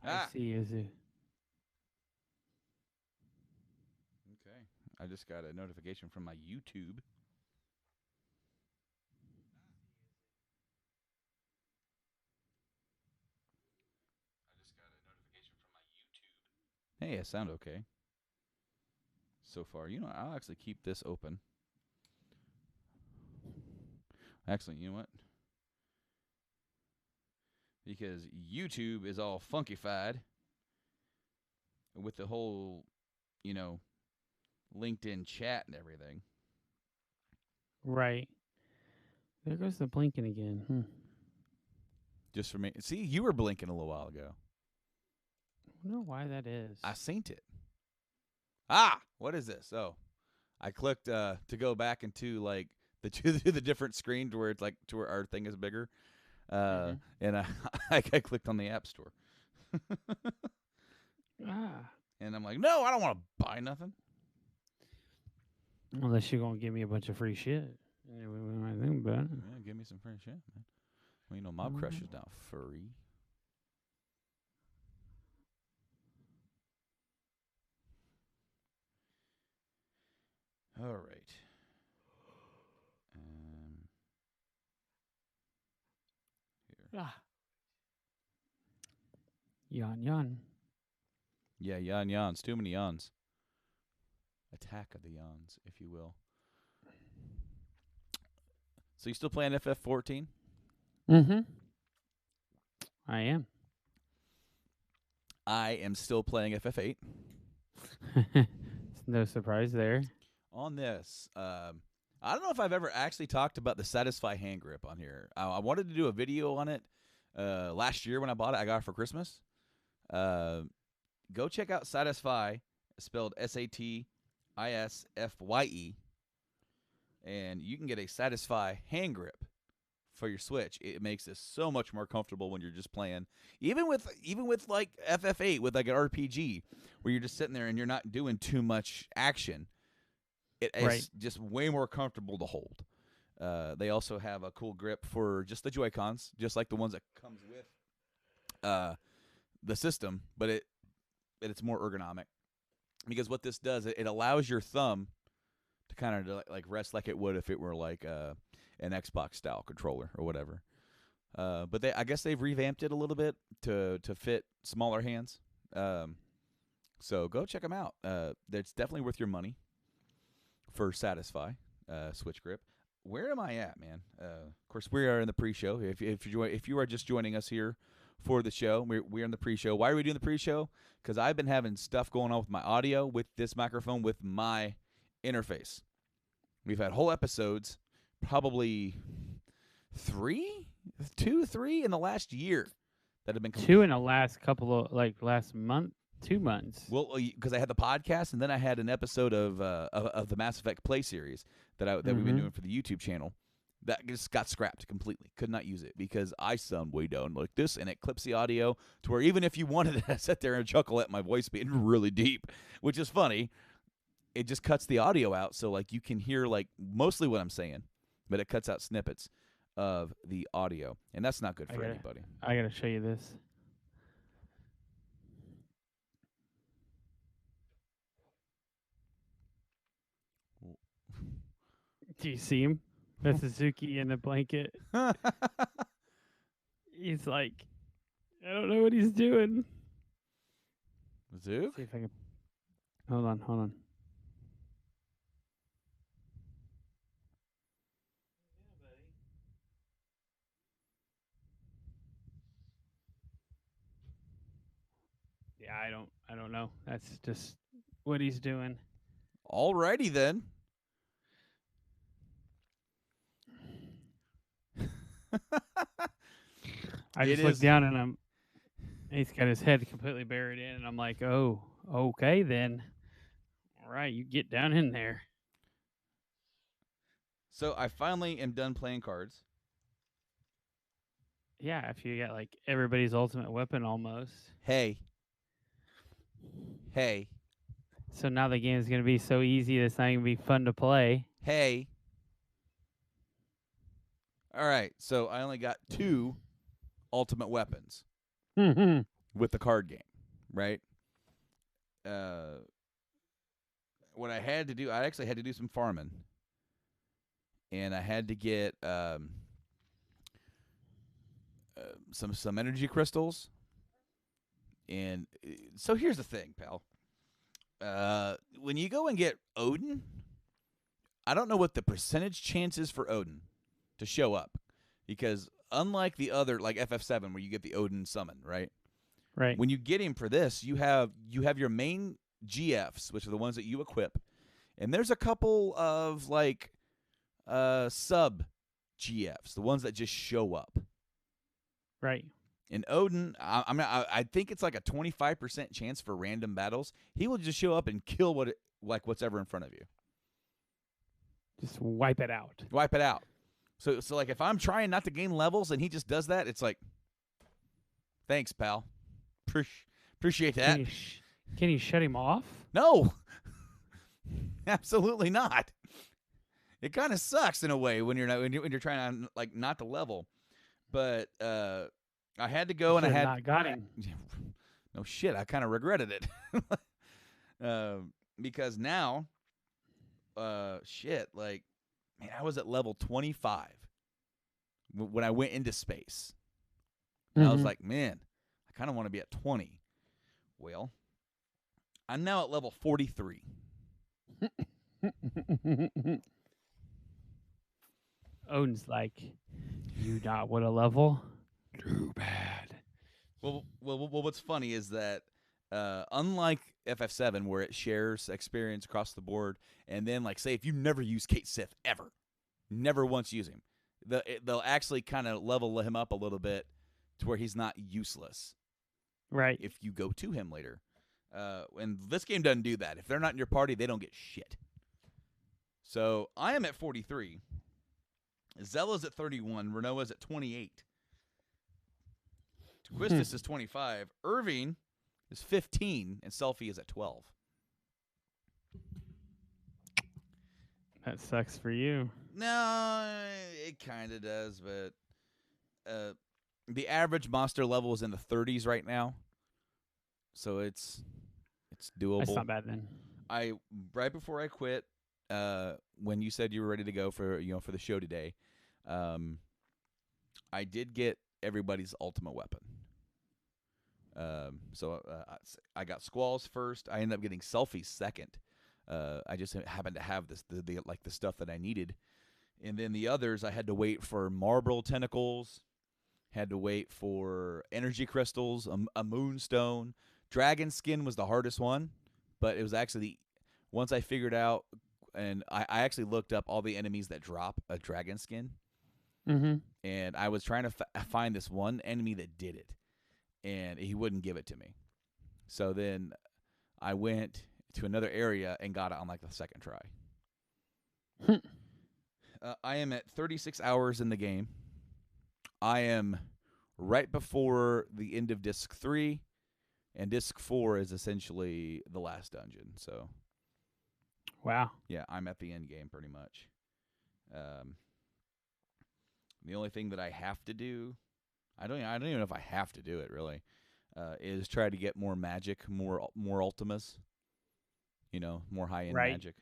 I Ah. see. Is it? Okay. I just got a notification from my YouTube. Hey, I sound okay so far. You know, I'll actually keep this open. Actually, you know what? Because YouTube is all funkified with the whole, you know, LinkedIn chat and everything. Right. There goes the blinking again. Just for me. See, you were blinking a little while ago. I wonder why that is. I seen it. Ah, what is this? Oh, I clicked to go back into like the to the different screen to where it's like to where our thing is bigger. Mm-hmm. And I clicked on the App Store, Ah. and I'm like, no, I don't want to buy nothing. Unless you're gonna give me a bunch of free shit. Yeah, we might think about it. Yeah, give me some free shit, man. Well, you know, Mob Crush Mhm. is now free. All right. Um, here. Ah. Yawn, yawn. Yeah, yawns. Too many yawns. Attack of the yawns, if you will. So you still playing FF14? Mm-hmm. I am. I am still playing FF8. No surprise there. On this, I don't know if I've ever actually talked about the Satisfy hand grip on here. I wanted to do a video on it last year when I bought it. I got it for Christmas. Uh, go check out Satisfy, spelled SATISFYE, and you can get a Satisfy hand grip for your Switch. It makes this so much more comfortable when you're just playing, even with like FF8 with like an RPG where you're just sitting there and you're not doing too much action. It Right. is just way more comfortable to hold. They also have a cool grip for just the Joy Cons, just like the ones that comes with uh, the system, but it's more ergonomic because what this does, it allows your thumb to kind of like rest like it would if it were like an Xbox style controller or whatever. But I guess they've revamped it a little bit to fit smaller hands. Um, so go check them out. It's definitely worth your money for Satisfy Switch Grip. Where am I at, man? Of course, we are in the pre-show. If you are just joining us here for the show, we're in the pre-show. Why are we doing the pre-show? Because I've been having stuff going on with my audio, with this microphone, with my interface. We've had whole episodes, probably three, 2, 3 in the last year that have been Two complete. in the last couple of last month, 2 months. Well, because I had the podcast, and then I had an episode of the Mass Effect play series that we've been Mm-hmm. doing for the YouTube channel. That just got scrapped completely. Could not use it because I sound way down like this, and it clips the audio to where even if you wanted to sit there and chuckle at my voice being really deep, which is funny, it just cuts the audio out. So like you can hear like mostly what I'm saying, but it cuts out snippets of the audio, and that's not good I for gotta, anybody. I gotta show you this. Do you see him? That's Suzuki in the blanket. He's like, I don't know what he's doing. Zook? See if I can. Hold on, hold on. Yeah, I don't know. That's just what he's doing. Alrighty then. I It just look is. down and he's got his head completely buried in, and I'm like, oh, okay then. All right, you get down in there. So I finally am done playing cards. Yeah, after you got like everybody's ultimate weapon almost. Hey, hey, So now the game is gonna be so easy that it's not gonna be fun to play. hey. All right. So I only got two ultimate weapons. with the card game, right? What I had to do, I actually had to do some farming, and I had to get some energy crystals. And so here's the thing, pal. When you go and get Odin, I don't know what the percentage chance is for Odin to show up, because unlike the other, like FF7, where you get the Odin summon, right? Right. When you get him for this, you have your main GFs, which are the ones that you equip, and there's a couple of like sub GFs, the ones that just show up. Right. And Odin, I think it's like a 25% chance for random battles. He will just show up and kill what's ever in front of you. Just wipe it out. Wipe it out. So like if I'm trying not to gain levels and he just does that, it's like, thanks, pal. Appreciate that. Can you shut him off? No, absolutely not. It kind of sucks in a way when you're trying to like not to level, but I had to go and I had not got him. No shit, I kind of regretted it because now, shit, like, man, I was at level 25 when I went into space. And I was like, man, I kind of want to be at 20. Well, I'm now at level 43. Odin's like, you not what a level? Too bad. Well, what's funny is that unlike FF7, where it shares experience across the board, and then, like, say if you never use Kate Sith ever, never once use him, they'll actually kind of level him up a little bit to where he's not useless. Right. If you go to him later. And this game doesn't do that. If they're not in your party, they don't get shit. So I am at 43. Zella's at 31. Renoa's at 28. Quistis is 25. Irving is 15. And Selfie is at 12. That sucks for you. No, it kind of does. But the average monster level is in the 30s right now. So it's doable. That's not bad then. Right before I quit, when you said you were ready to go for the show today, I did get everybody's ultimate weapon. So I got Squalls first. I ended up getting Selfie second. I just happened to have the stuff that I needed, and then the others I had to wait for Marble Tentacles, had to wait for energy crystals, a Moonstone. Dragon Skin was the hardest one, but it was actually once I figured out, and I actually looked up all the enemies that drop a Dragon Skin. Mm-hmm. And I was trying to find this one enemy that did it, and he wouldn't give it to me. So then I went to another area and got it on like the second try. I am at 36 hours in the game. I am right before the end of Disc 3, and Disc 4 is essentially the last dungeon. So, wow. Yeah, I'm at the end game pretty much. The only thing that I have to do, I don't even know if I have to do it really, is try to get more magic, more Ultimas. More high end magic.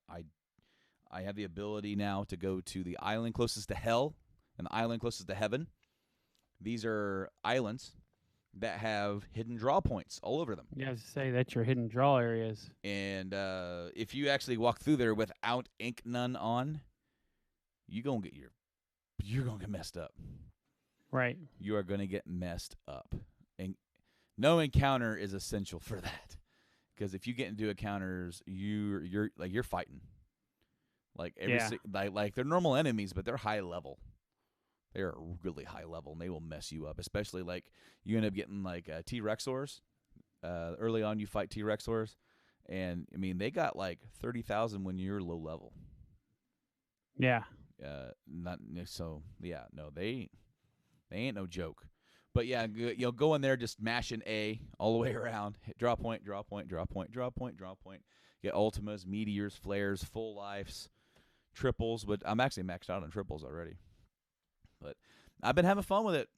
I have the ability now to go to the island closest to hell and the island closest to heaven. These are islands that have hidden draw points all over them. Yeah, I was to say that's your hidden draw areas. And if you actually walk through there without ink none on, you're gonna get messed up. Right. You are gonna get messed up, and no encounter is essential for that. Because if you get into encounters, you're fighting. Like like they're normal enemies, but they're high level. They're really high level, and they will mess you up. Especially like you end up getting like T-Rexors. Early on, you fight T-Rexors, and I mean they got like 30,000 when you're low level. Yeah. They ain't no joke. But yeah, you'll go in there just mashing A all the way around. Hit draw point, draw point, draw point, draw point, draw point. Get ultimas, meteors, flares, full lives, triples. But I'm actually maxed out on triples already. But I've been having fun with it.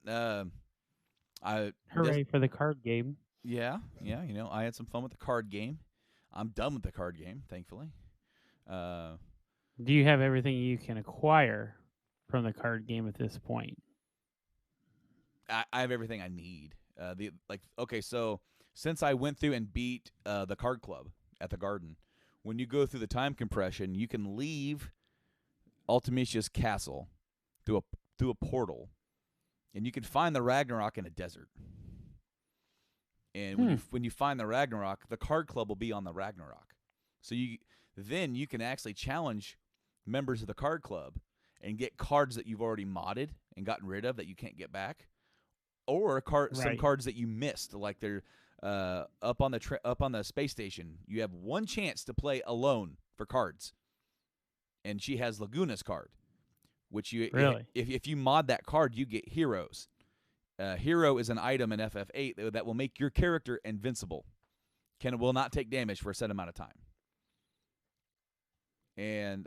I this Hooray for the card game. yeah, I had some fun with the card game. I'm done with the card game, thankfully. Uh, Do you have everything you can acquire from the card game at this point? I have everything I need. Okay, so since I went through and beat the card club at the garden, when you go through the time compression, you can leave Ultimicia's castle through a portal, and you can find the Ragnarok in a desert. And when you find the Ragnarok, the card club will be on the Ragnarok. So you can actually challenge members of the card club and get cards that you've already modded and gotten rid of that you can't get back, or some cards that you missed, like they're up on the space station. You have one chance to play alone for cards, and she has Laguna's card, which if you mod that card, you get heroes. Hero is an item in FF8 that will make your character invincible. Will not take damage for a set amount of time. And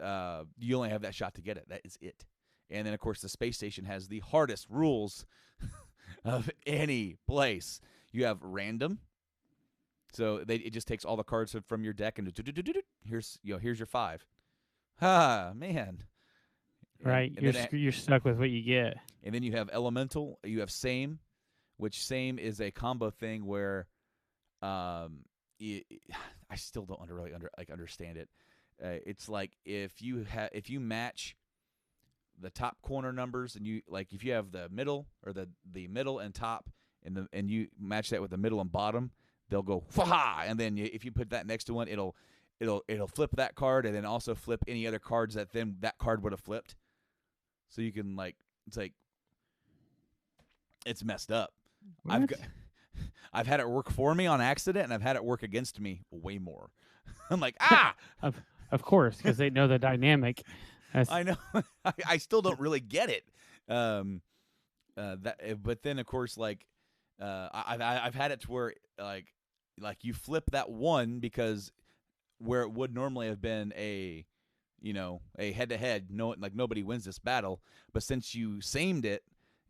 you only have that shot to get it. That is it. And then, of course, the space station has the hardest rules of any place. You have random. So it just takes all the cards from your deck and here's your 5. Ah, man. Right. You're stuck with what you get. And then you have elemental. You have same, which same is a combo thing where I still don't really understand it. It's like if you match the top corner numbers, and if you have the middle or the middle and top and you match that with the middle and bottom, they'll go fa, and then if you put that next to one, it'll flip that card and then also flip any other cards that then that card would have flipped. So you can it's messed up. What? I've had it work for me on accident, and I've had it work against me way more. I'm like, Of course, because they know the dynamic. I know. I still don't really get it. But then of course, I've had it to where like you flip that one, because where it would normally have been a head-to-head, nobody wins this battle, but since you samed it,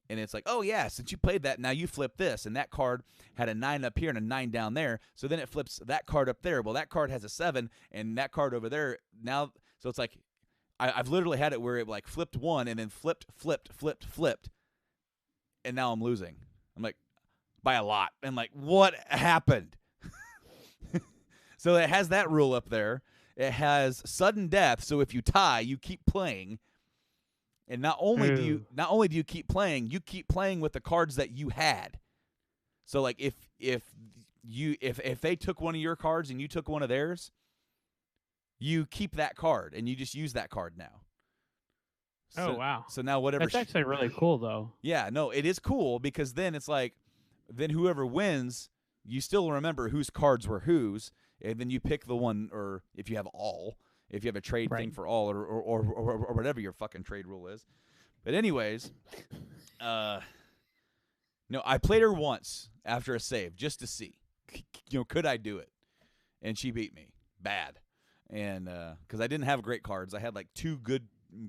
and it's like, oh yeah, since you played that, now you flip this, and that card had a 9 up here and a 9 down there, so then it flips that card up there. Well, that card has a 7, and that card over there now, so it's like I've literally had it where it flipped one and then flipped, and now I'm losing. I'm like, by a lot. I'm like, what happened? So it has that rule up there. It has sudden death, so if you tie, you keep playing. And not only do you keep playing, you keep playing with the cards that you had. So if they took one of your cards and you took one of theirs, you keep that card and you just use that card now. Oh wow. So now whatever. That's actually really cool though. Yeah, no, it is cool, because then it's like, then whoever wins, you still remember whose cards were whose, and then you pick the one, or if you have a trade thing for all, or whatever your fucking trade rule is. But anyways, no, I played her once after a save just to see, could I do it? And she beat me bad, and because I didn't have great cards, I had like 2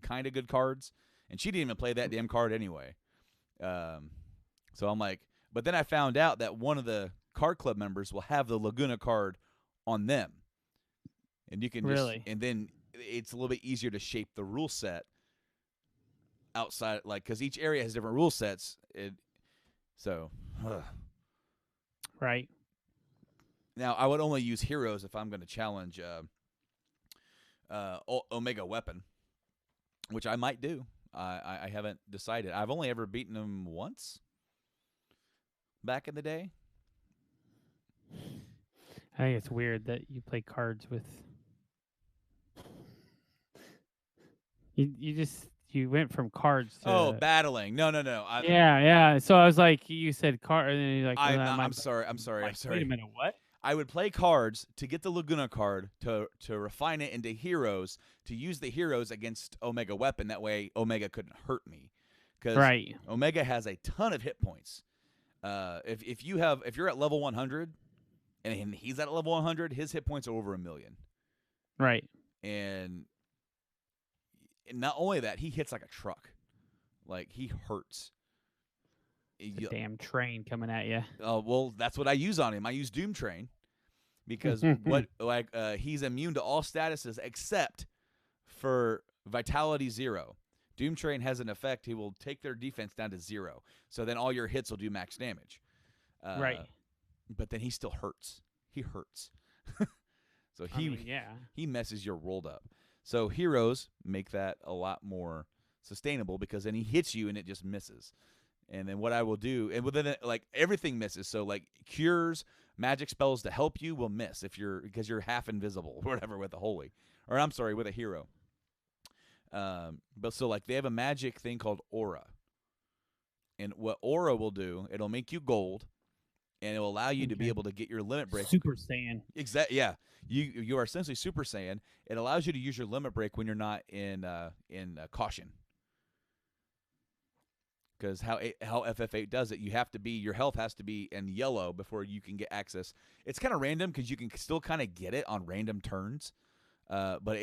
kind of good cards, and she didn't even play that damn card anyway. So I'm like, but then I found out that one of the card club members will have the Laguna card on them. And you can and then it's a little bit easier to shape the rule set outside, because each area has different rule sets. Right. Now, I would only use heroes if I'm going to challenge Omega Weapon, which I might do. I haven't decided. I've only ever beaten him once back in the day. I think it's weird that you play cards with. You went from cards to battling. No. Yeah. So I was like, you said card, and then you're like, I'm sorry. Wait a minute, what? I would play cards to get the Laguna card to refine it into heroes, to use the heroes against Omega Weapon. That way, Omega couldn't hurt me, because Omega has a ton of hit points. If you're at level 100. And he's at level 100, his hit points are over 1 million. Right. And not only that, he hits like a truck. Like, he hurts. It's a damn train coming at you. well, that's what I use on him. I use Doom Train because he's immune to all statuses except for Vitality 0. Doom Train has an effect. He will take their defense down to 0. So then all your hits will do max damage. Right. But then he still hurts. He hurts. So he messes your world up. So heroes make that a lot more sustainable because then he hits you and it just misses. And then what I will do, and within it, like everything misses. So like cures, magic spells to help you will miss because you're half invisible or whatever with a holy, or I'm sorry, with a hero. But so like they have a magic thing called aura, and what aura will do, it'll make you gold, and it will allow you to be able to get your limit break. Super Saiyan. Exactly. Yeah. You are essentially Super Saiyan. It allows you to use your limit break when you're not in caution. Because how FF8 does it, your health has to be in yellow before you can get access. It's kind of random because you can still kind of get it on random turns, but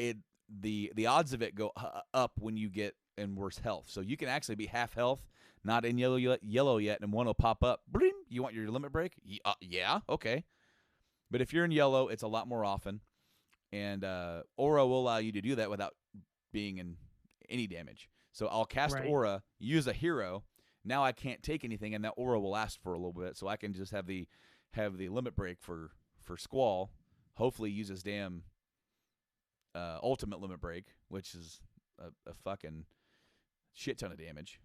the odds of it go up when you get in worse health. So you can actually be half health, not in yellow yet, and one will pop up. Bling, you want your limit break? Yeah, okay. But if you're in yellow, it's a lot more often, and Aura will allow you to do that without being in any damage. So I'll cast Aura, use a hero. Now I can't take anything, and that Aura will last for a little bit, so I can just have the limit break for Squall. Hopefully use his damn ultimate limit break, which is a fucking shit ton of damage.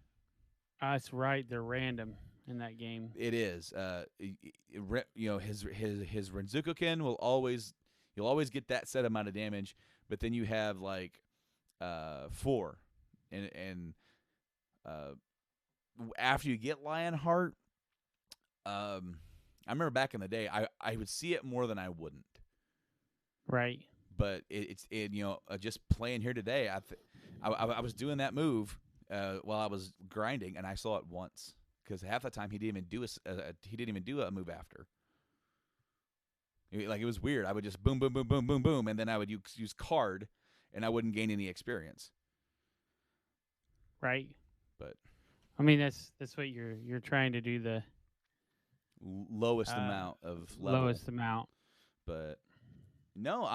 That's right. They're random in that game. It is. His Renzuko-kin will you'll always get that set amount of damage, but then you have like 4, and after you get Lionheart, I remember back in the day, I would see it more than I wouldn't. Right. But it's just playing here today, I was doing that move while I was grinding, and I saw it once because half the time he didn't even do a move after. Like it was weird. I would just boom, boom, boom, boom, boom, boom, and then I would use card, and I wouldn't gain any experience. Right. But I mean that's what you're trying to do, the lowest amount of level. Lowest amount. But no,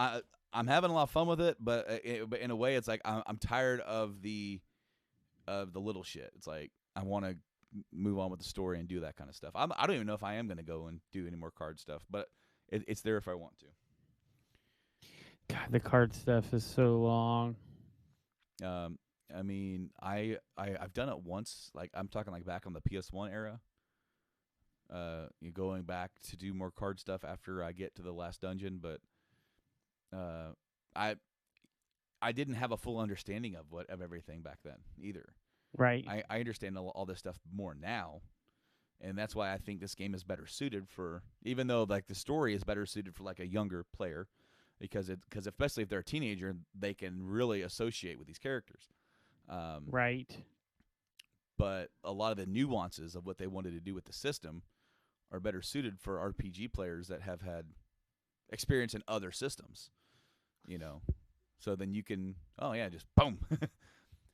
I'm having a lot of fun with it, but in a way, it's like I'm tired of the little shit. It's like I want to move on with the story and do that kind of stuff. I don't even know if I am going to go and do any more card stuff, but it's there if I want to. God, the card stuff is so long. I mean, I've done it once. Like I'm talking like back on the PS1 era. You're going back to do more card stuff after I get to the last dungeon, but I didn't have a full understanding of everything back then either. Right. I understand all this stuff more now, and that's why I think this game is better suited for. Even though like the story is better suited for like a younger player, because especially if they're a teenager, they can really associate with these characters. Right. But a lot of the nuances of what they wanted to do with the system are better suited for RPG players that have had experience in other systems, So then you can, just boom.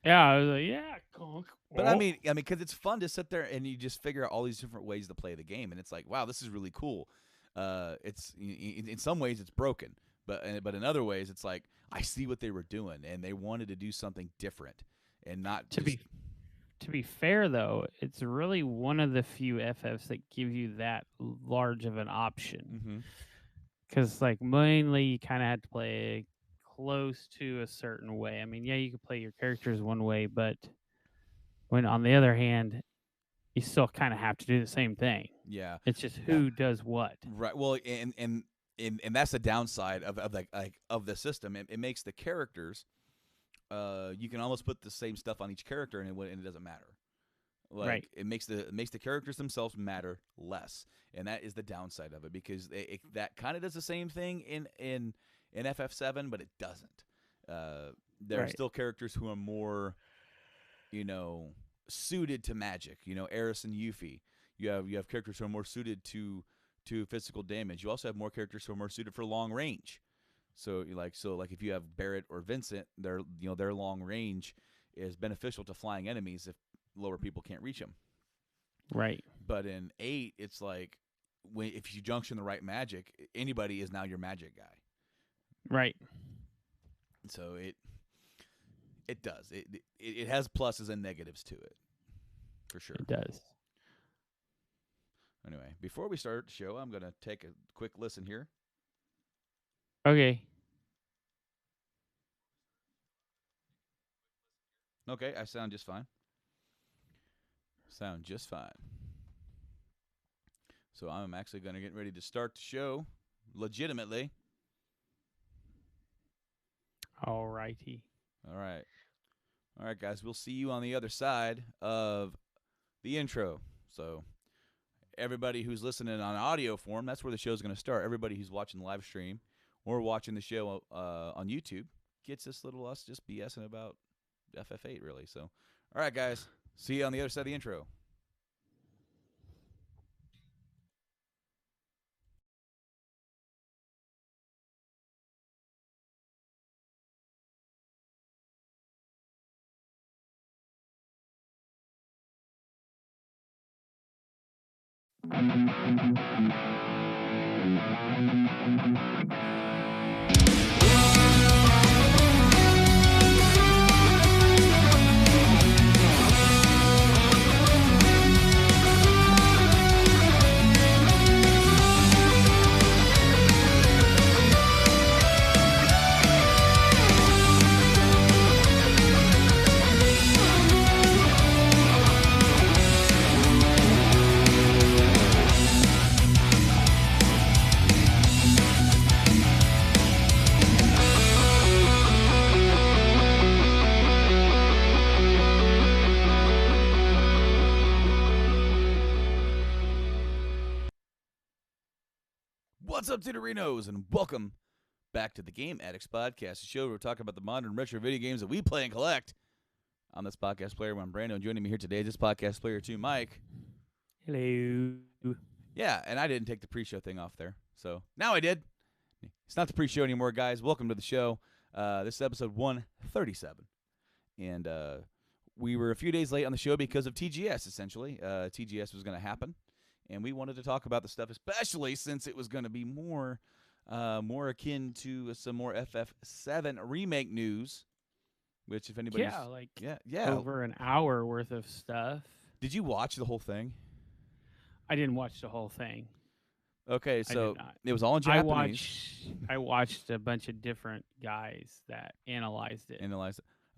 Yeah, I was like, yeah, conk. But I mean, because it's fun to sit there and you just figure out all these different ways to play the game, and it's like, wow, this is really cool. It's in some ways it's broken, but in other ways it's like I see what they were doing, and they wanted to do something different, and not to be fair though, it's really one of the few FFs that give you that large of an option. Because like mainly you kind of had to play close to a certain way. I mean, yeah, you could play your characters one way, but when on the other hand, you still kind of have to do the same thing. Yeah, it's just who does what. Right. Well, and that's the downside of the system. It makes the characters. You can almost put the same stuff on each character, and it doesn't matter. Like, right. It makes the characters themselves matter less, and that is the downside of it, because that kind of does the same thing in FF7, but it doesn't. There are still characters who are more, suited to magic. Eris and Yuffie. You have characters who are more suited to physical damage. You also have more characters who are more suited for long range. So if you have Barrett or Vincent, their long range is beneficial to flying enemies if lower people can't reach them. Right. But in 8, it's like if you junction the right magic, anybody is now your magic guy. Right. So it does. It has pluses and negatives to it, for sure. It does. Anyway, before we start the show, I'm going to take a quick listen here. Okay. Okay, I sound just fine. So I'm actually going to get ready to start the show legitimately. All righty. All right, guys. We'll see you on the other side of the intro. So everybody who's listening on audio form, that's where the show's going to start. Everybody who's watching the live stream or watching the show on YouTube gets this little us just BSing about FF8, really. So, all right, guys. See you on the other side of the intro. What's up, Titterinos, and welcome back to the Game Addicts Podcast, the show where we're talking about the modern retro video games that we play and collect. I'm this podcast player, I'm Brando, and joining me here today is this podcast player too, Mike. Hello. Yeah, and I didn't take the pre-show thing off there, so now I did. It's not the pre-show anymore, guys. Welcome to the show. This is episode 137, and we were a few days late on the show because of TGS, essentially. TGS was going to happen. And we wanted to talk about the stuff, especially since it was going to be more akin to some more FF7 Remake news. Which, if anybody's... Yeah, over an hour worth of stuff. Did you watch the whole thing? I didn't watch the whole thing. Okay, so it was all in Japanese. I watched a bunch of different guys that analyzed it.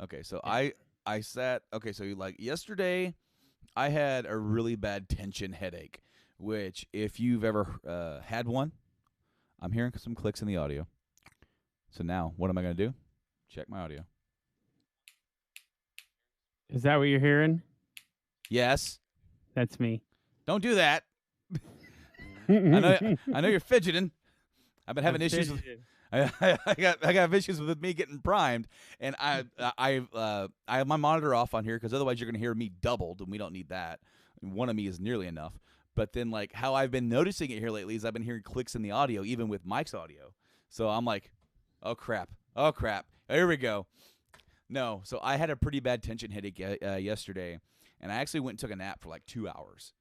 Okay, so yeah. I sat... Okay, so like yesterday, I had a really bad tension headache. Which, if you've ever had one, I'm hearing some clicks in the audio. So now, what am I going to do? Check my audio. Is that what you're hearing? Yes. That's me. Don't do that. I know you're fidgeting. I've been having issues with... I got issues with me getting primed, and I have my monitor off on here because otherwise you're going to hear me doubled, and we don't need that. One of me is nearly enough. But then, like, how I've been noticing it here lately is I've been hearing clicks in the audio, even with Mike's audio. So I'm like, oh, crap. Here we go. No, so I had a pretty bad tension headache yesterday, and I actually went and took a nap for like 2 hours.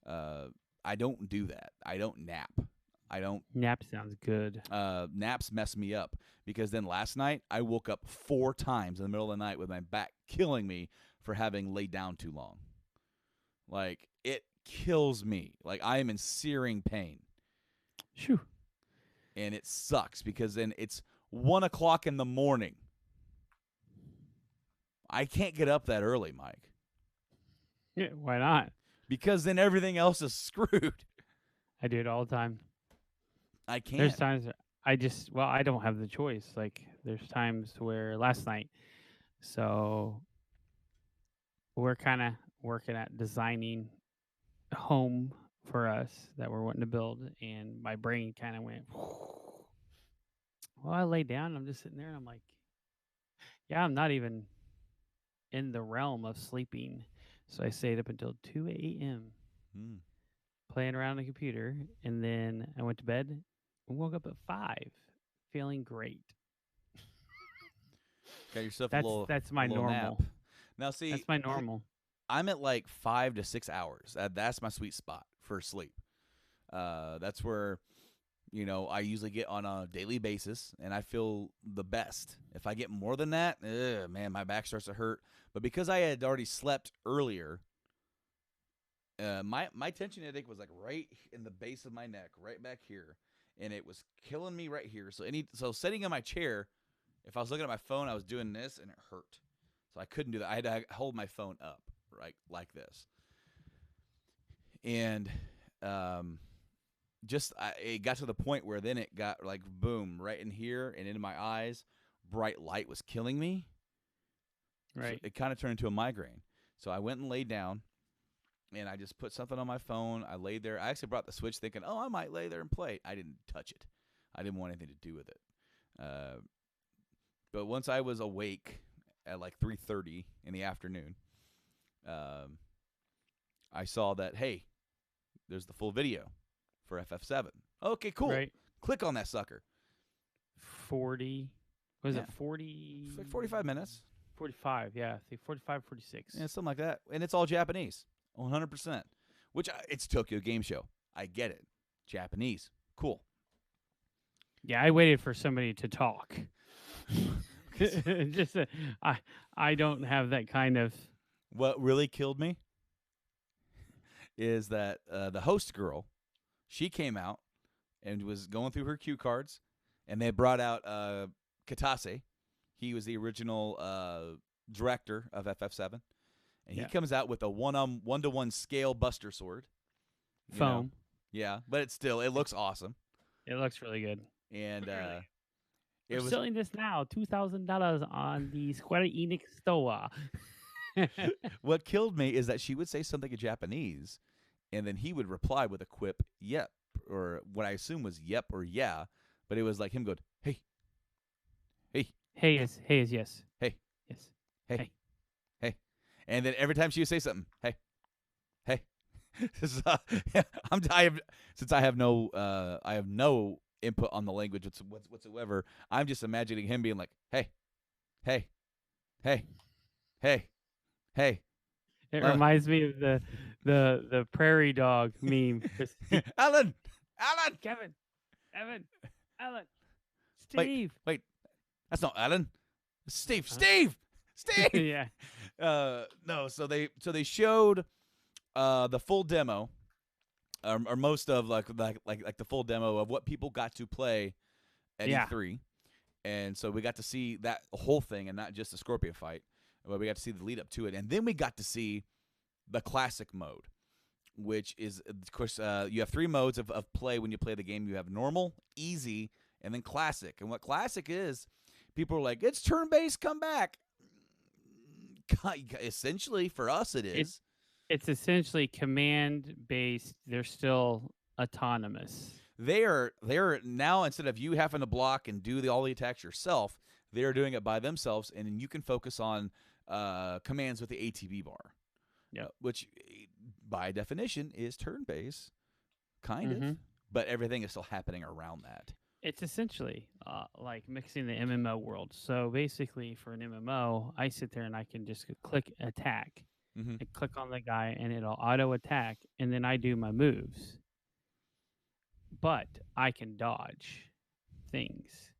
I don't do that. I don't nap. Nap sounds good. Naps mess me up because then last night I woke up 4 times in the middle of the night with my back killing me for having laid down too long. Like, it kills me. Like, I am in searing pain. Shoo. And it sucks because then it's 1 o'clock in the morning. I can't get up that early, Mike. Yeah, why not? Because then everything else is screwed. I do it all the time. I can't. There's times I don't have the choice. Like, there's times where last night, so we're kind of working at designing a home for us that we're wanting to build, and my brain kind of went, well, I lay down, and I'm just sitting there, and I'm like, yeah, I'm not even in the realm of sleeping. So I stayed up until 2 a.m. Playing around on the computer, and then I went to bed and woke up at 5, feeling great. Got yourself a little That's my normal. Nap. Now, see, that's my normal. I'm at like 5 to 6 hours. That's my sweet spot for sleep. That's where, I usually get on a daily basis, and I feel the best. If I get more than that, man, my back starts to hurt. But because I had already slept earlier, my tension headache was like right in the base of my neck, right back here, and it was killing me right here. So sitting in my chair, if I was looking at my phone, I was doing this, and it hurt. So I couldn't do that. I had to hold my phone up, right, like this. And it got to the point where then it got like boom right in here and into my eyes. Bright light was killing me. Right. So it kind of turned into a migraine. So I went and laid down, and I just put something on my phone. I laid there. I actually brought the Switch thinking, I might lay there and play it. I didn't touch it. I didn't want anything to do with it. But once I was awake at like 3:30 in the afternoon, I saw that, hey, there's the full video for FF7. Okay, cool. Right. Click on that sucker. 40. Was it 40? It's like 45 minutes. 45, yeah. I think 45, 46. Yeah, something like that. And it's all Japanese, 100%. It's Tokyo Game Show. I get it. Japanese. Cool. Yeah, I waited for somebody to talk. Just I don't have that kind of. What really killed me is that the host girl, she came out and was going through her cue cards, and they brought out Katase. He was the original director of FF7, and he comes out with a 1-to-1 scale Buster Sword. Foam. Yeah, but it looks awesome. It looks really good. And we're selling this now, $2,000 on the Square Enix store. What killed me is that she would say something in Japanese, and then he would reply with a quip, yep, or what I assume was yep or yeah, but it was like him going, hey, yes, yes, hey, yes, hey. And then every time she would say something, hey. Since I have no input on the language whatsoever, I'm just imagining him being like, hey. It reminds me of the prairie dog meme. Alan, Kevin, Evan, Alan, Steve. Wait, that's not Alan. Steve. Yeah. No. So they showed the full demo, or most of like the full demo of what people got to play at E3, and so we got to see that whole thing and not just the Scorpion fight, but we got to see the lead up to it, and then we got to see the classic mode, which is of course you have 3 modes of play when you play the game. You have normal, easy, and then classic. And what classic is, people are like, it's turn-based, come back. Essentially, for us, it is. It's essentially command-based. They're still autonomous. They are now, instead of you having to block and do all the attacks yourself, they are doing it by themselves, and you can focus on commands with the ATB bar. Yeah, which by definition is turn-based, kind of, but everything is still happening around that. It's essentially like mixing the MMO world. So basically, for an MMO, I sit there and I can just click attack. I click on the guy and it'll auto attack, and then I do my moves. But I can dodge things.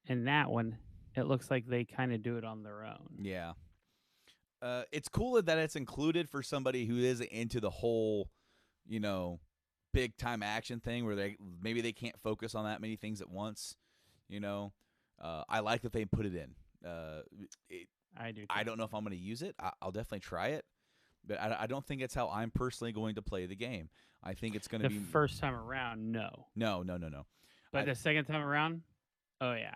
And that one, it looks like they kind of do it on their own. Yeah. It's cool that it's included for somebody who isn't into the whole, big time action thing where maybe they can't focus on that many things at once. I like that they put it in. I do too. I don't know if I'm going to use it. I'll definitely try it, but I don't think it's how I'm personally going to play the game. I think it's going to be the first time around. No. But the second time around, oh yeah,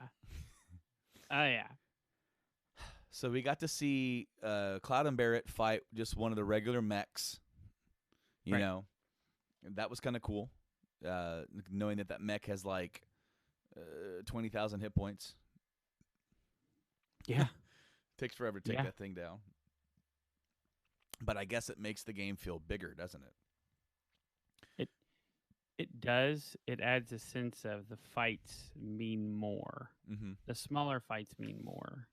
oh yeah. So we got to see Cloud and Barrett fight just one of the regular mechs. You know, that was kind of cool. Knowing that mech has like 20,000 hit points. Yeah. Takes forever to take that thing down. But I guess it makes the game feel bigger, doesn't it? It does. It adds a sense of the fights mean more. The smaller fights mean more.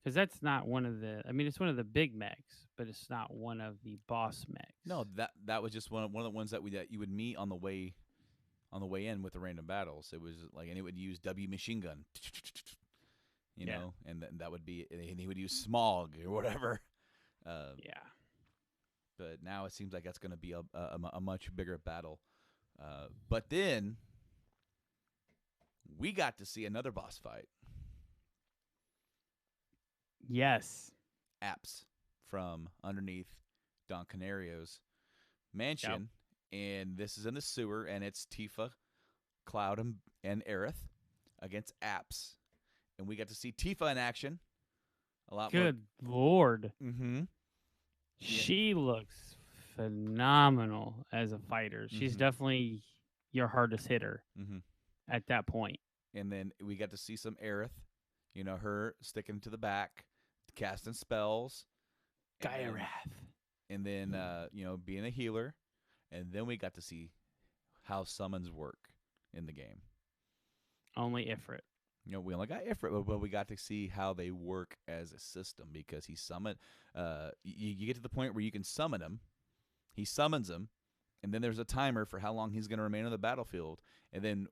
Because that's not one of the. I mean, it's one of the big mechs, but it's not one of the boss mechs. No, that was just one of the ones that you would meet on the way in with the random battles. It was like, and it would use W machine gun, you know, and that would be, and he would use smog or whatever. Yeah. But now it seems like that's going to be a much bigger battle. But then we got to see another boss fight. Yes. Apps from underneath Don Canario's mansion, and this is in the sewer, and it's Tifa, Cloud, and Aerith against Apps, and we got to see Tifa in action. A lot more. Good Lord. Mm-hmm. She looks phenomenal as a fighter. She's definitely your hardest hitter at that point. And then we got to see some Aerith, you know, her sticking to the back, casting spells. Gaia Wrath. And then, you know, being a healer. And then we got to see how summons work in the game. Only Ifrit. You know, we only got Ifrit, but we got to see how they work as a system because he summoned. You get to the point where you can summon him. He summons him, and then there's a timer for how long he's going to remain on the battlefield. And then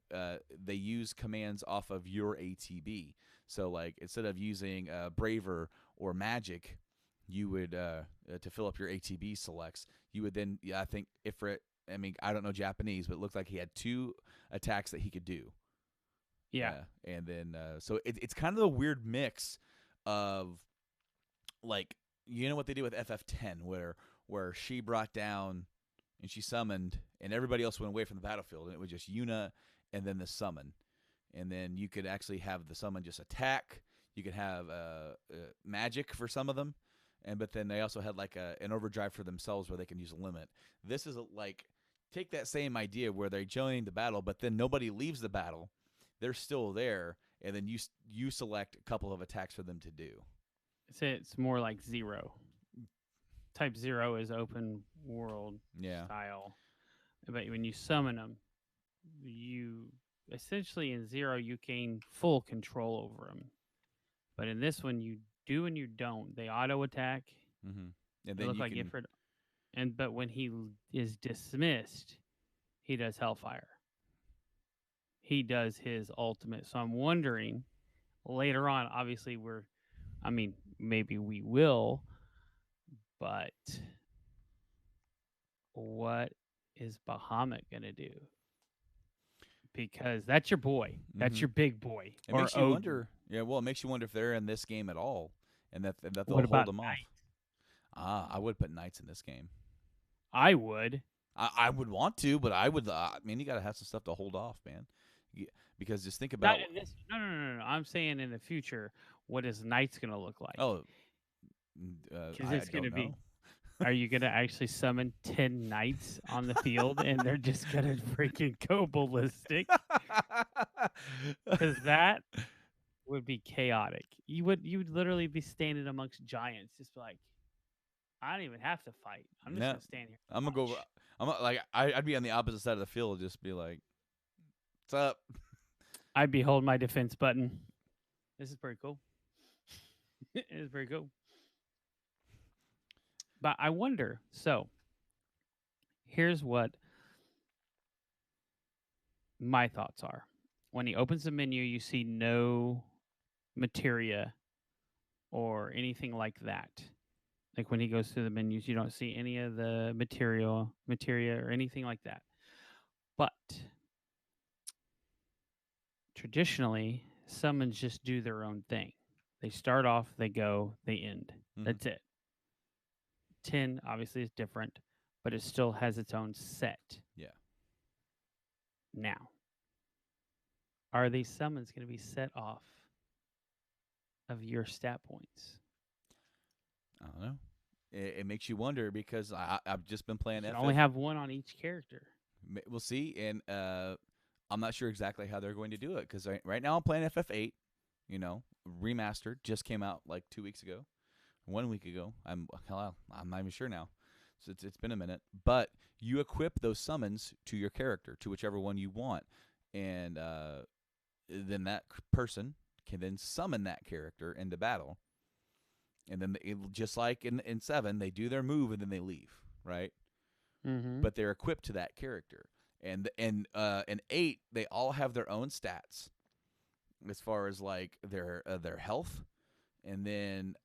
they use commands off of your ATB. So, like, instead of using Braver or Magic, you would, to fill up your ATB selects, you would then, I think, Ifrit, I mean, I don't know Japanese, but it looked like he had 2 attacks that he could do. Yeah. And then, so it's kind of a weird mix of, like, you know what they did with FF10, where she brought down and she summoned, and everybody else went away from the battlefield, and it was just Yuna and then the summon. And then you could actually have the summon just attack. You could have magic for some of them. But then they also had like an overdrive for themselves where they can use a limit. This is like, take that same idea where they're joining the battle, but then nobody leaves the battle. They're still there, and then you select a couple of attacks for them to do. It's more like Zero. Type 0 is open world style. But when you summon them, you essentially in 0 you gain full control over them. But in this one, you do and you don't. They auto attack. And they then look like Ifrit. But when he is dismissed, he does Hellfire. He does his ultimate. So I'm wondering later on. Obviously, maybe we will. But what is Bahamut gonna do? Because that's your boy. That's your big boy. It makes you wonder. Yeah, well, it makes you wonder if they're in this game at all, and that they'll hold them off. I would put Knights in this game. I would. I would want to, but I would. You got to have some stuff to hold off, man. Because just think about No. I'm saying in the future, what is Knights gonna look like? Oh, because it's gonna be. Are you gonna actually summon 10 knights on the field and they're just gonna freaking go ballistic? Because that would be chaotic. You would literally be standing amongst giants, just like, I don't even have to fight. I'm just gonna stand here. I'm gonna go. I'd be on the opposite side of the field, just be like, "What's up?" I'd be holding my defense button. This is pretty cool. It is pretty cool. But I wonder, so here's what my thoughts are. When he opens the menu, you see no materia or anything like that. Like when he goes through the menus, you don't see any of the materia or anything like that. But traditionally, summons just do their own thing. They start off, they go, they end. That's it. 10 obviously is different, but it still has its own set. Yeah. Now, are these summons going to be set off of your stat points? I don't know. It makes you wonder because I've just been playing FF. Only have one on each character. We'll see, and I'm not sure exactly how they're going to do it because right now I'm playing FF8, remastered, just came out like 2 weeks ago. 1 week ago. I'm not even sure now. So it's been a minute. But you equip those summons to your character, to whichever one you want. And then that person can then summon that character into battle. and then just like in 7, they do their move and then they leave, right? Mm-hmm. But they're equipped to that character. And in 8, they all have their own stats as far as like their health, and then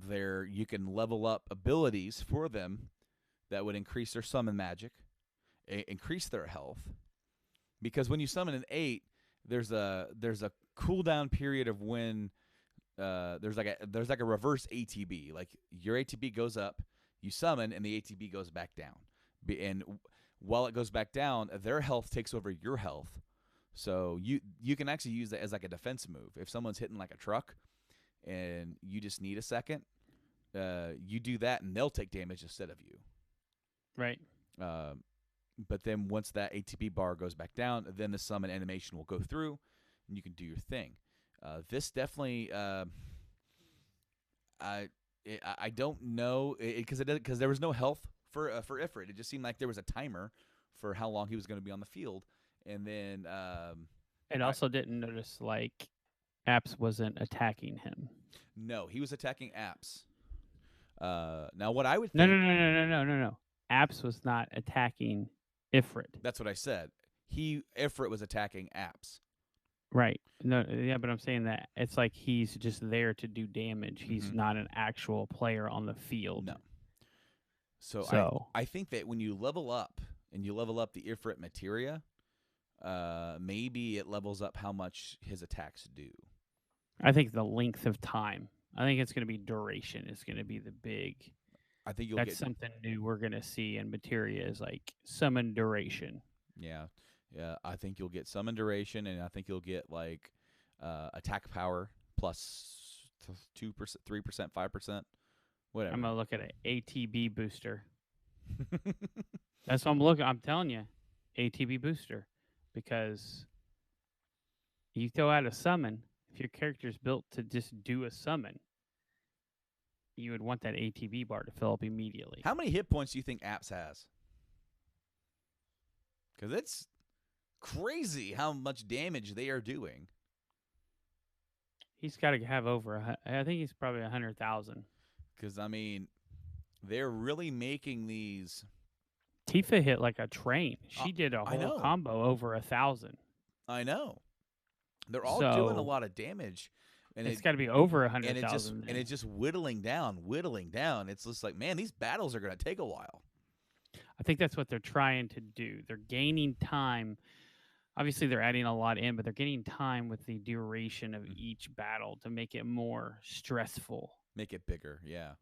their you can level up abilities for them that would increase their summon magic, increase their health. Because when you summon an 8, there's a cooldown period of when there's like a reverse ATB. Like your ATB goes up, you summon, and the ATB goes back down. And while it goes back down, their health takes over your health. So you can actually use that as like a defense move. If someone's hitting like a truck, and you just need a second, you do that, and they'll take damage instead of you. Right. But then once that ATB bar goes back down, then the summon animation will go through, and you can do your thing. This definitely, I don't know because there was no health for Ifrit. It just seemed like there was a timer for how long he was going to be on the field, and then it also didn't notice like Apps wasn't attacking him. No, he was attacking Apps. Now what I would No, think, no. Apps was not attacking Ifrit. That's what I said. Ifrit was attacking Apps. Right. No, yeah, but I'm saying that it's like he's just there to do damage. He's not an actual player on the field. No. So I think that when you level up and you level up the Ifrit materia, maybe it levels up how much his attacks do. I think the length of time. I think it's going to be duration. Is going to be the big. I think that's something new we're going to see in materia is like summon duration. Yeah. I think you'll get summon duration, and I think you'll get like attack power plus 2%, 3%, 5%, whatever. I'm gonna look at an ATB booster. That's what I'm looking. I'm telling you, ATB booster, because you throw out a summon. If your character's built to just do a summon, you would want that ATB bar to fill up immediately. How many hit points do you think Apps has? Because it's crazy how much damage they are doing. He's got to have over. I think he's probably 100,000. Because I mean, they're really making these. Tifa hit like a train. She did a whole combo over 1,000. I know. They're all doing a lot of damage. And it's got to be over 100,000. And it's just whittling down. It's just like, man, these battles are going to take a while. I think that's what they're trying to do. They're gaining time. Obviously, they're adding a lot in, but they're getting time with the duration of each battle to make it more stressful. Make it bigger, yeah.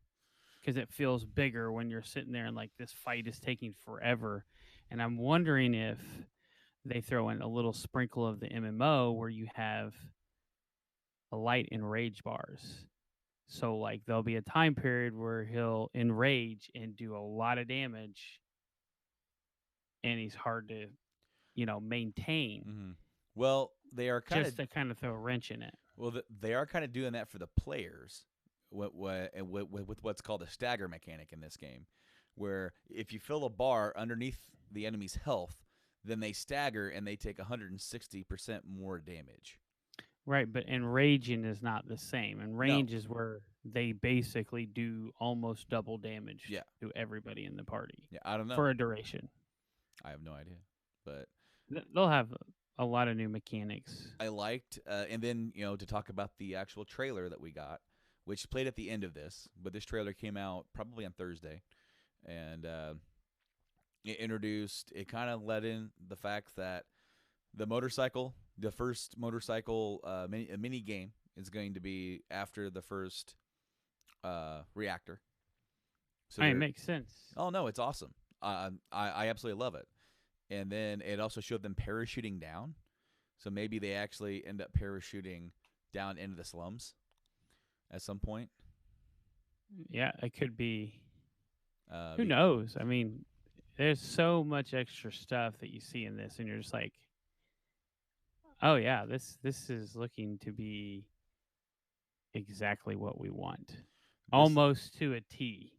Because it feels bigger when you're sitting there and like this fight is taking forever. And I'm wondering if they throw in a little sprinkle of the MMO where you have a light enrage bars. So like there'll be a time period where he'll enrage and do a lot of damage, and he's hard to, maintain. Mm-hmm. Well, they are just to kind of throw a wrench in it. Well, they are kind of doing that for the players. With what's called a stagger mechanic in this game, where if you fill a bar underneath the enemy's health, then they stagger and they take 160% more damage. Right, but enraging is not the same. Enrage is where they basically do almost double damage to everybody in the party. Yeah, I don't know. For a duration. I have no idea. But they'll have a lot of new mechanics. I liked, and then, to talk about the actual trailer that we got, which played at the end of this, but this trailer came out probably on Thursday, and it kind of let in the fact that the first motorcycle mini game is going to be after the first reactor. So it makes sense. Oh, no, it's awesome. I absolutely love it. And then it also showed them parachuting down, so maybe they actually end up parachuting down into the slums at some point. Yeah, it could be. Who knows? I mean, there's so much extra stuff that you see in this, and you're just like, oh yeah, this is looking to be exactly what we want, almost to a T.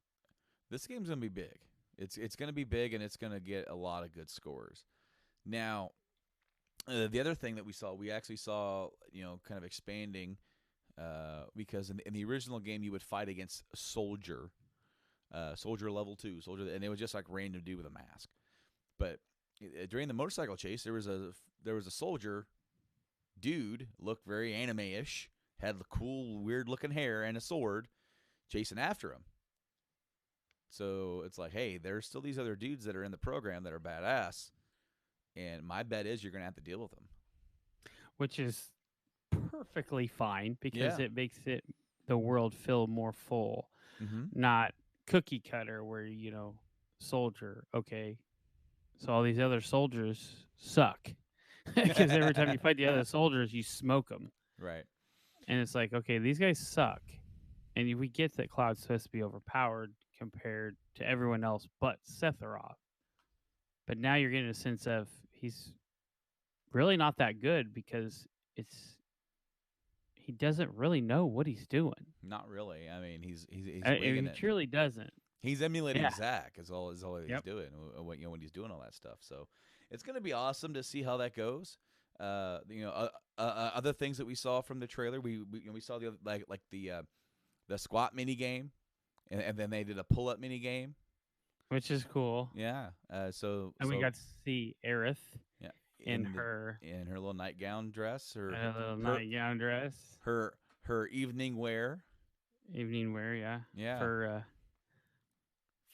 This game's gonna be big. It's gonna be big, and it's gonna get a lot of good scores. Now, the other thing that we actually saw, kind of expanding because in the original game you would fight against a soldier, soldier level 2, soldier, and it was just like random dude with a mask. But during the motorcycle chase, there was a soldier dude, looked very anime-ish, had the cool, weird-looking hair and a sword, chasing after him. So it's like, hey, there's still these other dudes that are in the program that are badass, and my bet is you're gonna have to deal with them. Which is perfectly fine because Yeah. it makes it the world feel more full, Mm-hmm. not cookie cutter where soldier. Okay, so all these other soldiers suck because every time you fight the other soldiers, you smoke them, Right. and it's like, okay, these guys suck, and we get that Cloud's supposed to be overpowered compared to everyone else but Sephiroth. But now you're getting a sense of he's really not that good because it's he doesn't really know what he's doing. Not really. I mean, he's He winging it. truly doesn't. He's emulating Yeah. Zack as all he's Yep. doing when he's doing all that stuff. So it's gonna be awesome to see how that goes. Other things that we saw from the trailer, we saw the other, like the squat mini game, and then they did a pull up mini game. Which is cool. Yeah. And we got to see Aerith yeah in in the her in her little nightgown dress, or little her nightgown dress, her evening wear. evening wear, yeah, Yeah. for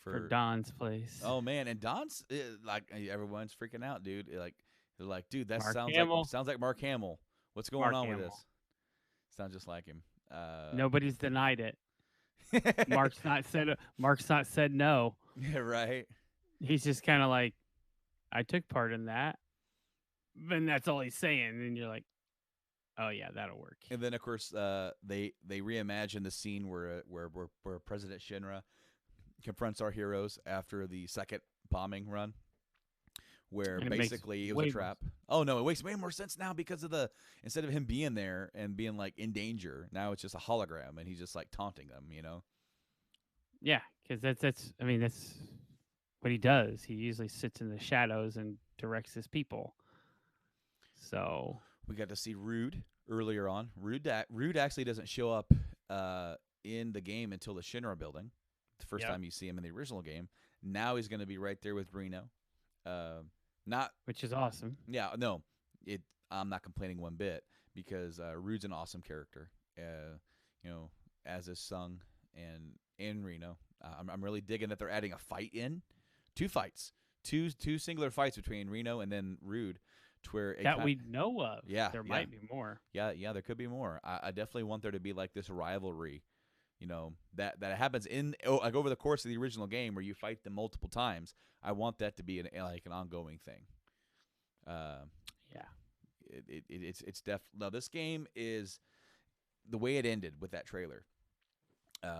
For Don's place. Oh man, and Don's like everyone's freaking out, dude. Like they're like, dude, that Mark sounds Hamill. like Mark Hamill. What's going Mark on with Hamill. this? Sounds just like him. Nobody's denied it. Mark's not said no. Yeah, right. He's just kind of like, I took part in that, and that's all he's saying. And you're like, oh yeah, that'll work. And then of course, they reimagine the scene where President Shinra confronts our heroes after the second bombing run, where And it makes basically it was a way trap. Oh no, it makes way more sense now because of the instead of him being there and being like in danger, now it's just a hologram and he's just like taunting them, you know. Yeah, because that's I mean that's what he does. He usually sits in the shadows and directs his people. So We got to see Rude earlier on. Rude actually doesn't show up in the game until the Shinra building. The first Yep. time you see him in the original game. Now he's going to be right there with Brino. Not which is awesome. Yeah, no. I'm not complaining one bit because Rude's an awesome character. As is Sung and Reno. I'm really digging that they're adding a fight in. Two fights. Two singular fights between Reno and then Rude, to where That we know of. Yeah, There yeah. might be more. Yeah, there could be more. I definitely want there to be like this rivalry, that happens like over the course of the original game where you fight them multiple times. I want that to be an ongoing thing. Yeah. It's now this game is the way it ended with that trailer,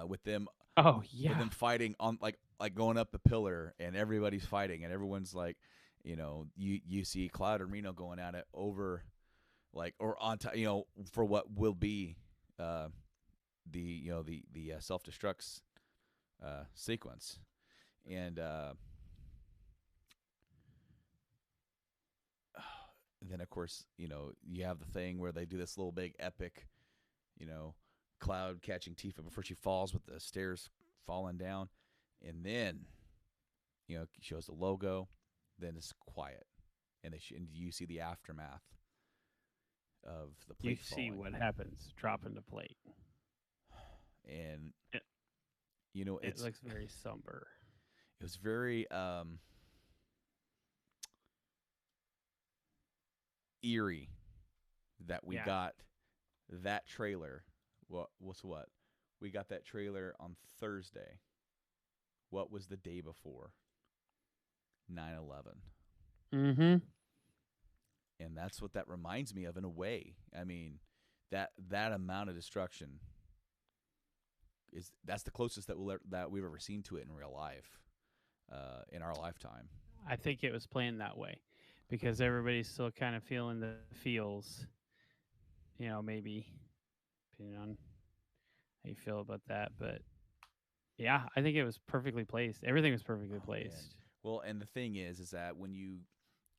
with them Oh yeah. with them fighting on like going up the pillar and everybody's fighting and everyone's like, you see Cloud and Reno going at it over like or on top, for what will be the self destructs sequence, and then of course you have the thing where they do this little big epic, Cloud catching Tifa before she falls with the stairs falling down, and then shows the logo, then it's quiet, and and you see the aftermath of the plate. You see what happens dropping the plate, and it it looks very somber. It was very eerie that we got that trailer. What we got that trailer on Thursday. What was the day before? 9/11. Mm-hmm. And that's what that reminds me of in a way. I mean, that amount of destruction that's the closest that we've ever seen to it in real life, in our lifetime. I think it was planned that way because everybody's still kind of feeling the feels. Maybe depending on how you feel about that, but yeah, I think it was perfectly placed. Everything was perfectly placed. Man. Well, and the thing is that when you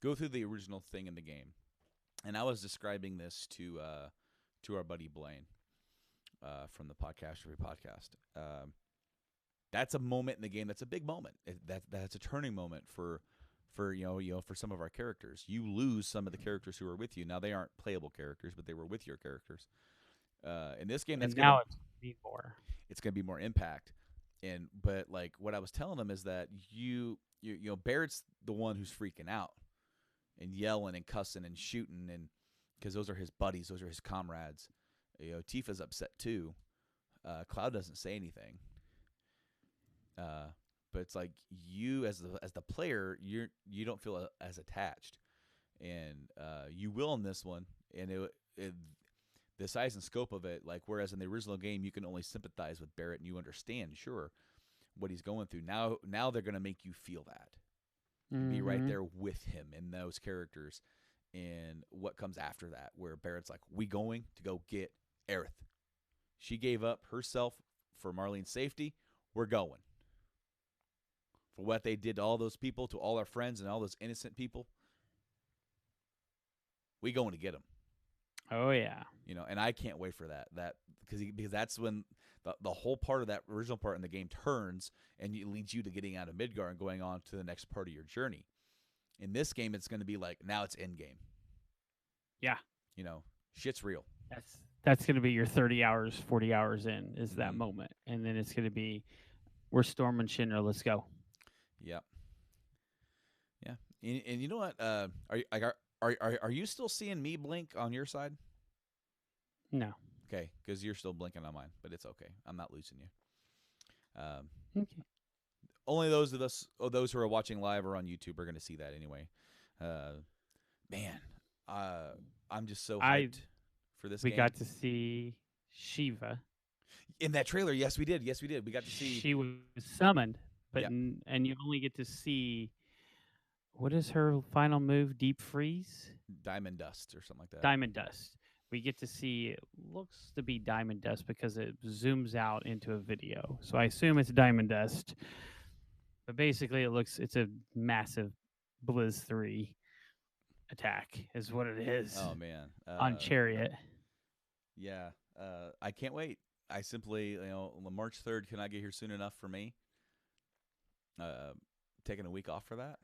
go through the original thing in the game, and I was describing this to our buddy Blaine, from the Podcast Every Podcast. That's a moment in the game. That's a big moment. That's a turning moment for for some of our characters. You lose some of the characters who are with you. Now they aren't playable characters, but they were with your characters. In this game, And now it's gonna be more. It's gonna be more impact. But like what I was telling them is that Barrett's the one who's freaking out and yelling and cussing and shooting, and because those are his buddies, those are his comrades. Tifa's upset too. Cloud doesn't say anything. But it's like you as the player, you don't feel as attached, and you will in this one. And the size and scope of it, like whereas in the original game you can only sympathize with Barrett and you understand, sure, what he's going through. Now they're gonna make you feel that, be right there with him and those characters, and what comes after that, where Barrett's like, "We going to go get Aerith. She gave up herself for Marlene's safety. We're going." For what they did to all those people, to all our friends and all those innocent people, we going to get them. Oh yeah. And I can't wait for that. Because that's when the whole part of that original part in the game turns, and it leads you to getting out of Midgar and going on to the next part of your journey. In this game, it's going to be like, now it's end game. Yeah. Shit's real. That's going to be your 30 hours, 40 hours in is that moment, and then it's going to be, we're storming Shinra. Let's go. Yep. Yeah. And you know what? Are you still seeing me blink on your side? No. Okay, because you're still blinking on mine, but it's okay. I'm not losing you. Okay. Only those who are watching live or on YouTube are going to see that anyway. Man, I'm just so hyped for this game. We got to see Shiva in that trailer. Yes, we did. We got to see. She was summoned, but and you only get to see, what is her final move? Deep freeze? Diamond dust or something like that. Diamond dust. We get to see, it looks to be diamond dust because it zooms out into a video. So I assume it's diamond dust. But basically it's a massive Blizz 3 attack is what it is. Oh man. On Chariot. Yeah. I can't wait. I simply, March 3rd cannot get here soon enough for me. Taking a week off for that.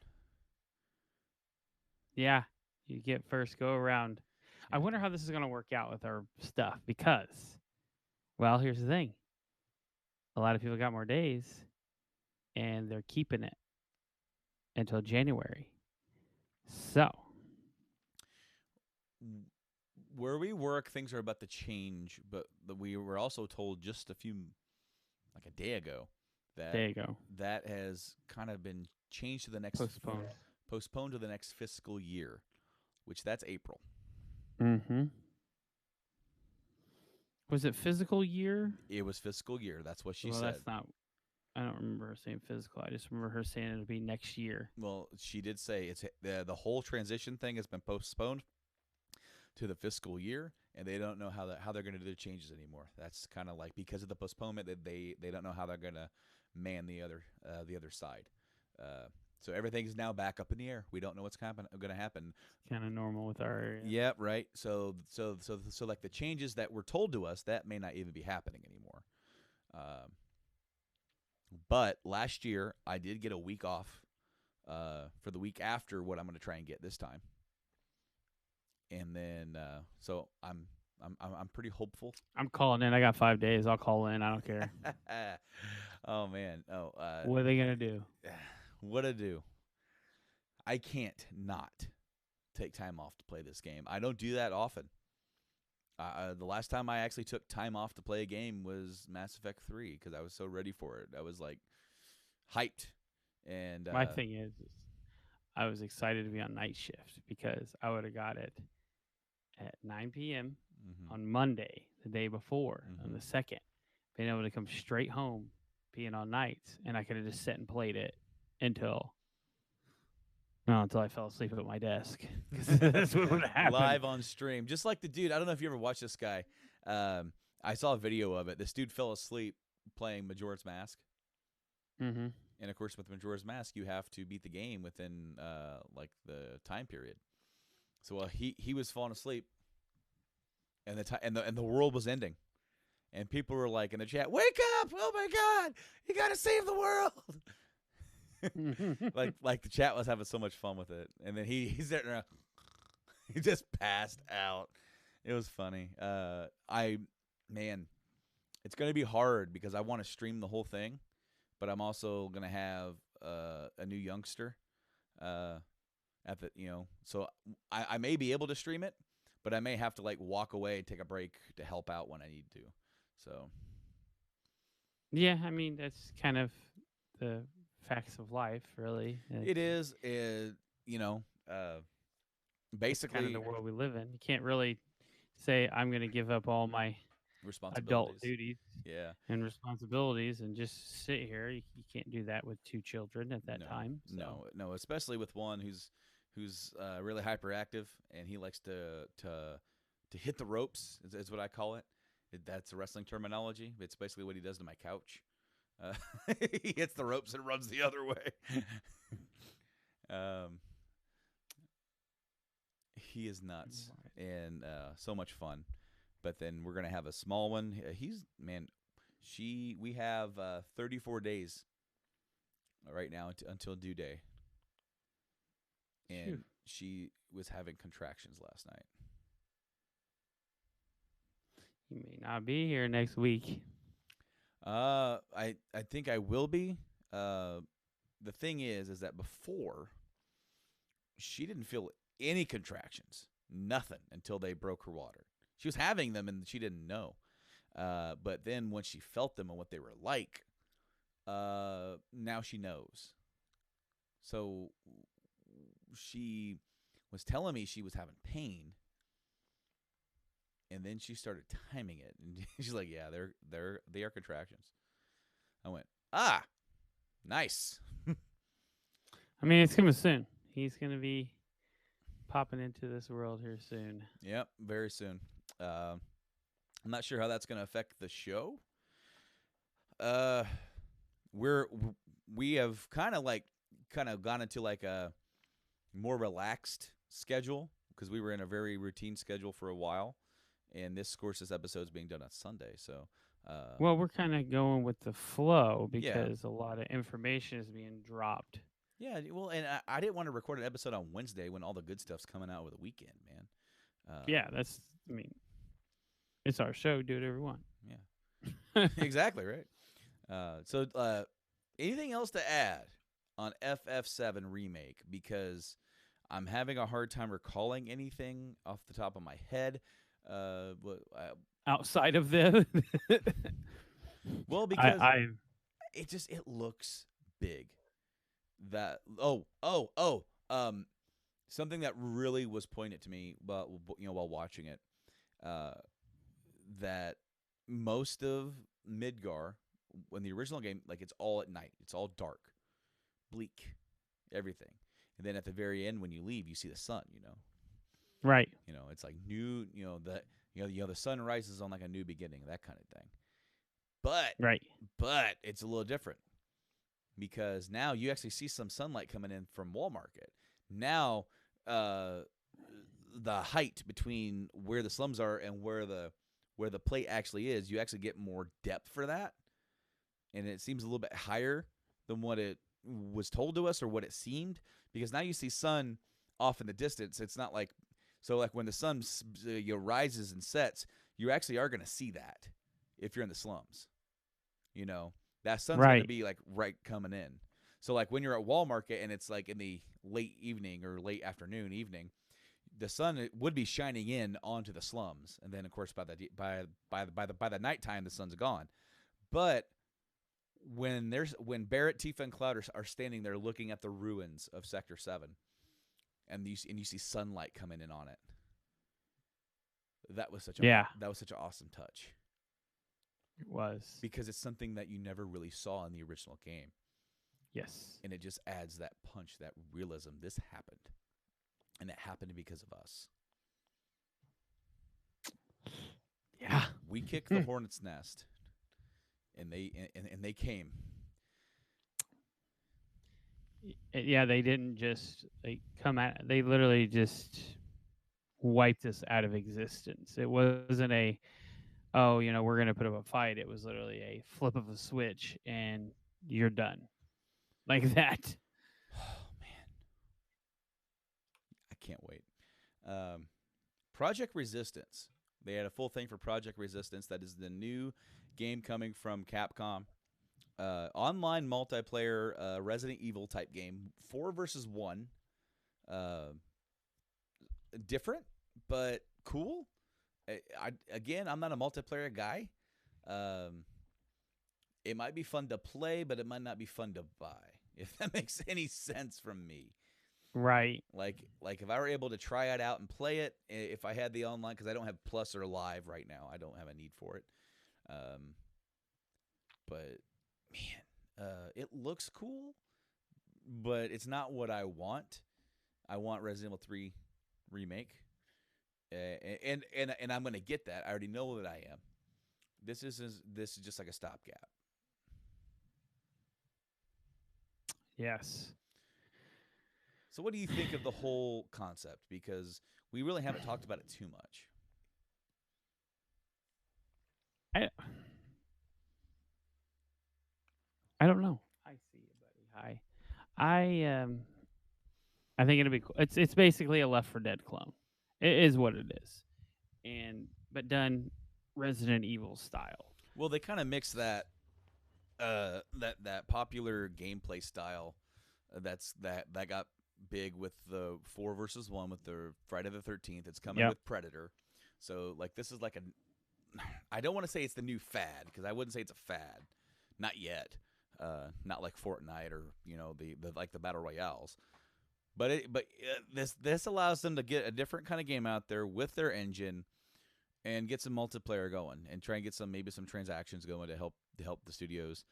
Yeah, you get first go around. I wonder how this is going to work out with our stuff because, well, here's the thing. A lot of people got more days, and they're keeping it until January. So, where we work, things are about to change, but we were also told just a day ago, that has kind of been changed to the next postponed to the next fiscal year, which that's April. Was it fiscal year? It was fiscal year. That's what she said. That's not. I don't remember her saying physical. I just remember her saying it'll be next year. Well, she did say it's the whole transition thing has been postponed to the fiscal year, and they don't know how they're going to do the changes anymore. That's kind of like, because of the postponement, that they don't know how they're going to man the other side. So everything's now back up in the air. We don't know what's going to happen. Kind of normal with our area. Yeah, right. So like the changes that were told to us, that may not even be happening anymore. But last year I did get a week off for the week after what I'm going to try and get this time. And then so I'm pretty hopeful. I'm calling in. I got 5 days. I'll call in. I don't care. Oh man. Oh. What are they gonna do? What to do? I can't not take time off to play this game. I don't do that often. The last time I actually took time off to play a game was Mass Effect 3 because I was so ready for it. I was like hyped. And my thing is I was excited to be on night shift because I would have got it at 9 p.m. on Monday, the day before, on the 2nd, being able to come straight home, being on nights, and I could have just sat and played it until I fell asleep at my desk. That's what would happen. Live on stream. Just like the dude, I don't know if you ever watched this guy. I saw a video of it. This dude fell asleep playing Majora's Mask. Mm-hmm. And, of course, with Majora's Mask, you have to beat the game within, the time period. So he was falling asleep, and the world was ending. and people were like in the chat, "Wake up! Oh my God, you gotta save the world!" like the chat was having so much fun with it, and then he's there, he just passed out. It was funny. Man, it's gonna be hard because I want to stream the whole thing, but I'm also gonna have a new youngster at the so I may be able to stream it, but I may have to like walk away, take a break to help out when I need to. So yeah, I mean that's kind of the facts of life, really. it is, you know, It's kind of the basically world we live in. You can't really say I'm going to give up all my adult responsibilities. duties Yeah. and responsibilities and just sit here. You can't do that with 2 children at that time. So. No, especially with one who's really hyperactive and he likes to hit the ropes is what I call it. That's a wrestling terminology. It's basically what he does to my couch. He hits the ropes and runs the other way. He is nuts and so much fun. But then we're gonna have a small one. We have 34 days right now until due day, and Phew. she was having contractions last night. You may not be here next week. I think I will be. The thing is that before she didn't feel any contractions, nothing until they broke her water. She was having them and she didn't know. But then when she felt them and what they were like, now she knows. So she was telling me she was having pain, and then she started timing it, and she's like, "Yeah, they are contractions." I went, nice. I mean, it's coming soon. He's going to be popping into this world here soon. Yep, very soon. I'm not sure how that's going to affect the show. We have kind of gone into like a more relaxed schedule because we were in a very routine schedule for a while, and this episode is being done on Sunday. So, well, we're kind of going with the flow because a lot of information is being dropped. Yeah, well, and I didn't want to record an episode on Wednesday when all the good stuff's coming out over the weekend, man. Yeah, it's our show. Do whatever we want. Yeah, exactly right. So, anything else to add on FF7 Remake? Because I'm having a hard time recalling anything off the top of my head. Outside of the, well, because it looks big. Something that really was poignant to me, while watching it, that most of Midgar, in the original game, like it's all at night, it's all dark, bleak, everything, and then at the very end, when you leave, you see the sun. Right. It's like new. The sun rises on like a new beginning, that kind of thing. But it's a little different. Because now you actually see some sunlight coming in from Wall Market. Now, the height between where the slums are and where the plate actually is, you actually get more depth for that, and it seems a little bit higher than what it was told to us or what it seemed. Because now you see sun off in the distance. It's not like when the sun rises and sets, you actually are going to see that if you're in the slums. That sun's going to be like right coming in. So like when you're at Wall Market and it's like in the late evening or late afternoon, evening, the sun would be shining in onto the slums, and then of course by the nighttime the sun's gone. But when Barrett, Tifa, and Cloud are standing there looking at the ruins of Sector 7, and you see sunlight coming in on it, that was such an awesome touch. It was. Because it's something that you never really saw in the original game. Yes. And it just adds that punch, that realism. This happened. And it happened because of us. Yeah. We kicked the hornet's nest. And they came. Yeah, they didn't just come at. They literally just wiped us out of existence. It wasn't a oh, we're gonna put up a fight. It was literally a flip of a switch and you're done. Like that. Oh man, I can't wait. Um, Project Resistance. They had a full thing for Project Resistance. That is the new game coming from Capcom. Online multiplayer Resident Evil type game, 4 versus 1. Uh, Different, but cool. Again, I'm not a multiplayer guy. Um, it might be fun to play, but it might not be fun to buy. If that makes any sense from me. Right. Like if I were able to try it out and play it, if I had the online, because I don't have Plus or Live right now, I don't have a need for it. But man, it looks cool, but it's not what I want. I want Resident Evil 3 remake, and I'm gonna get that. I already know that I am. This is just like a stopgap. Yes. So what do you think of the whole concept? Because we really haven't talked about it too much. I I don't know. I see you, buddy. Hi. I think it'll be cool. It's basically a Left 4 Dead clone. It is what it is. And but done Resident Evil style. Well, they kind of mix that that popular gameplay style that got big with the 4 versus 1 with the Friday the 13th. It's coming with Predator. So like this is like I don't want to say it's the new fad because I wouldn't say it's a fad, not yet. Not like Fortnite or the like the battle royales. But this allows them to get a different kind of game out there with their engine and get some multiplayer going and try and get some transactions going to help the studios.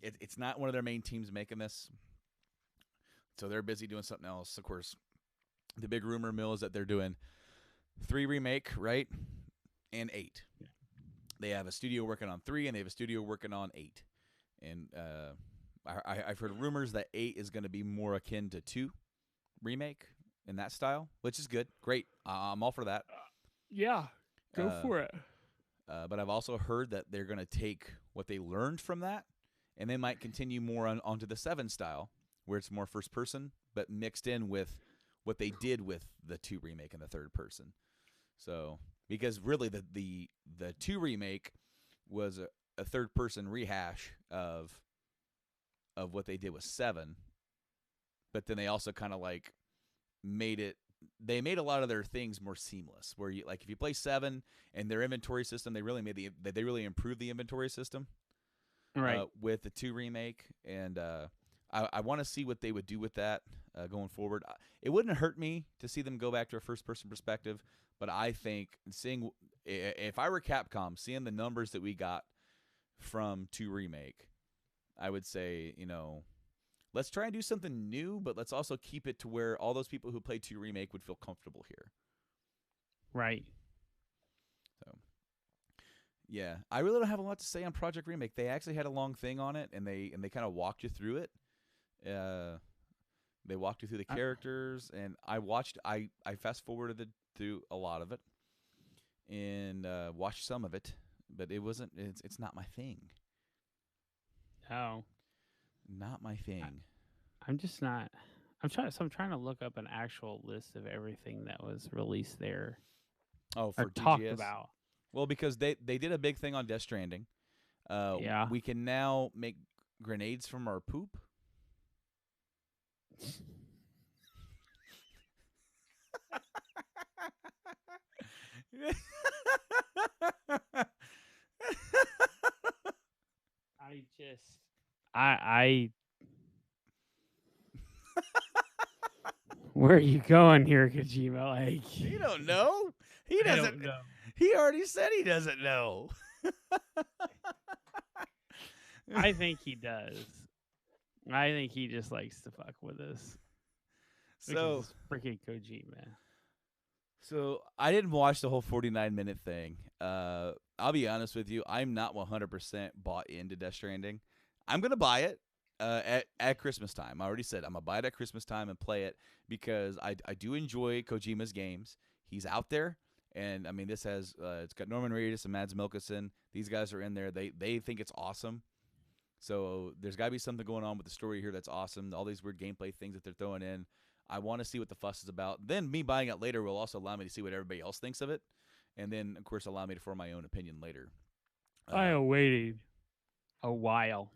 It's not one of their main teams making this, so they're busy doing something else. Of course, the big rumor mill is that they're doing 3 remake, right, and 8. Yeah. They have a studio working on 3, and they have a studio working on 8. And I've heard rumors that 8 is going to be more akin to 2 remake in that style, which is good. Great. I'm all for that. Yeah. Go for it. But I've also heard that they're going to take what they learned from that, and they might continue more onto the 7 style, where it's more first person, but mixed in with what they did with the 2 remake and the third person. So, because really the 2 remake was a third person rehash of what they did with 7, but then they also kind of like made a lot of their things more seamless. Where you like if you play 7 and their inventory system, they really improved the inventory system, right? With the 2 remake, and I want to see what they would do with that going forward. It wouldn't hurt me to see them go back to a first person perspective, but I think if I were Capcom, seeing the numbers that we got from 2 remake, I would say, let's try and do something new, but let's also keep it to where all those people who played 2 remake would feel comfortable here. Right. So, yeah, I really don't have a lot to say on Project Remake. They actually had a long thing on it, and they kind of walked you through it. They walked you through the characters, and I fast forwarded through a lot of it, and watched some of it, but it's not my thing. Oh. Not my thing. I'm just not. I'm trying to look up an actual list of everything that was released there. Oh, for TGS? Talked about. Well, because they did a big thing on Death Stranding. Yeah. We can now make grenades from our poop. I Where are you going here, Kojima? Like, you don't know. He doesn't. Don't know. He already said he doesn't know. I think he does. I think he just likes to fuck with us. So freaking Kojima. So I didn't watch the whole 49-minute thing. I'll be honest with you. I'm not 100% bought into Death Stranding. I'm going to buy it at Christmas time. I already said I'm going to buy it at Christmas time and play it because I do enjoy Kojima's games. He's out there, And I mean, this has it's got Norman Reedus and Mads Mikkelsen. These guys are in there. They think it's awesome. So there's got to be something going on with the story here that's awesome. All these weird gameplay things that they're throwing in. I want to see what the fuss is about. Then me buying it later will also allow me to see what everybody else thinks of it, and then of course allow me to form my own opinion later. I awaited a while.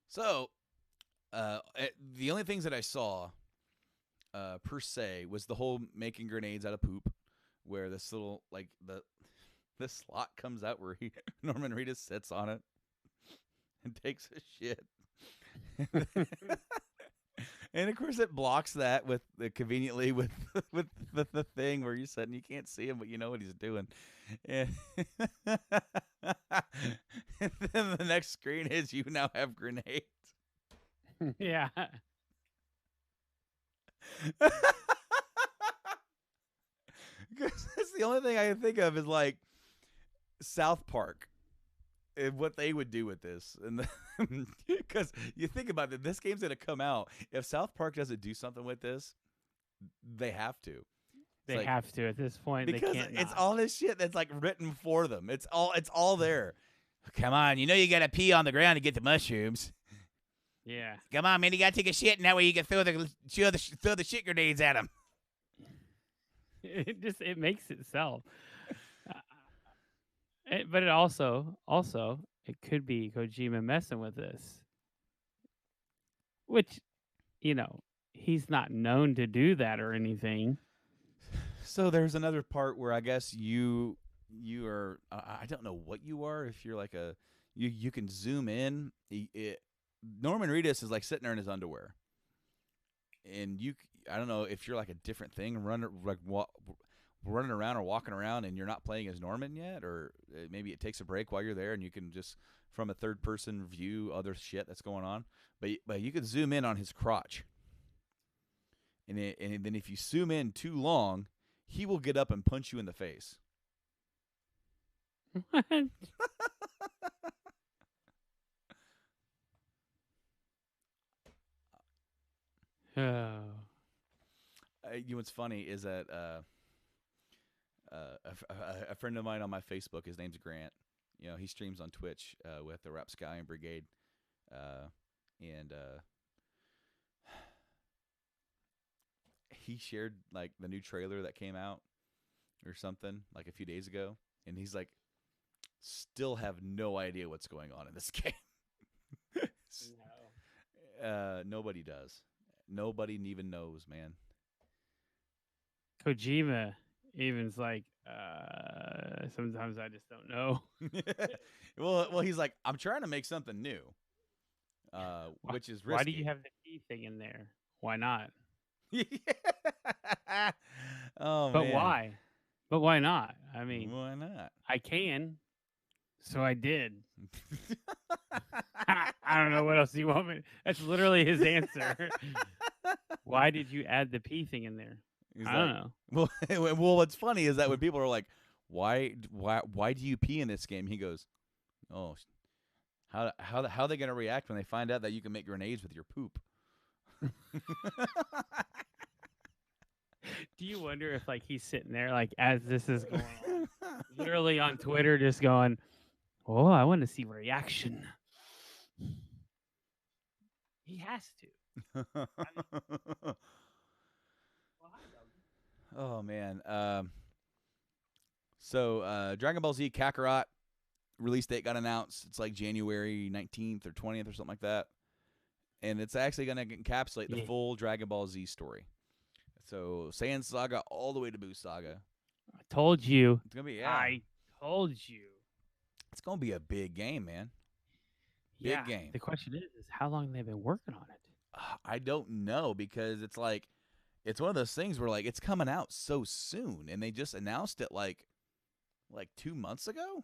So the only things that I saw per se was the whole making grenades out of poop, where this little this slot comes out where Norman Reedus sits on it and takes a shit. And of course, it blocks that with conveniently with the thing where you sit and you can't see him, but you know what he's doing. And, and then the next screen is you now have grenades. Yeah. Because that's the only thing I can think of is like South Park. And what they would do with this, and because you think about it, this game's gonna come out. If South Park doesn't do something with this, they have to. They have to at this point. Because they can't it's not. all this shit that's like written for them. It's all there. Come on, you know you gotta pee on the ground to get the mushrooms. Yeah. Come on, man, you gotta take a shit, and that way you can throw the shit grenades at them. It makes itself. But it also it could be Kojima messing with this, which, he's not known to do that or anything. So there's another part where I guess you are I don't know what you are. If you're like you can zoom in. Norman Reedus is like sitting there in his underwear, and I don't know if you're like a different thing, running around or walking around, and you're not playing as Norman yet, or maybe it takes a break while you're there, and you can just from a third person view other shit that's going on. But you could zoom in on his crotch, and then if you zoom in too long, he will get up and punch you in the face. What? Oh. You know what's funny is that a friend of mine on my Facebook, his name's Grant. He streams on Twitch with the Rapscallion Brigade, and he shared like the new trailer that came out or something like a few days ago, and he's like, still have no idea what's going on in this game. No. Nobody does. Nobody even knows, man. Kojima even's like, sometimes I just don't know. well, he's like, I'm trying to make something new, which is risky. Why do you have the key thing in there? Why not? Oh, but man. Why? But why not? I mean, why not? I can, so I did. I don't know what else you want me. That's literally his answer. Why did you add the P thing in there? I don't know. Well, what's funny is that when people are like, why do you pee in this game? He goes, oh, how are they gonna react when they find out that you can make grenades with your poop? Do you wonder if like he's sitting there like as this is going on, literally on Twitter, just going, "Oh, I want to see reaction." He has to. Oh man. So Dragon Ball Z Kakarot release date got announced. It's like January 19th or 20th or something like that. And it's actually going to encapsulate the full Dragon Ball Z story. So Saiyan Saga all the way to Buu Saga. I told you. It's going to be, I told you. It's going to be a big game, man. Big game. The question is how long have they been working on it? I don't know, because it's like, it's one of those things where like it's coming out so soon, and they just announced it like 2 months ago.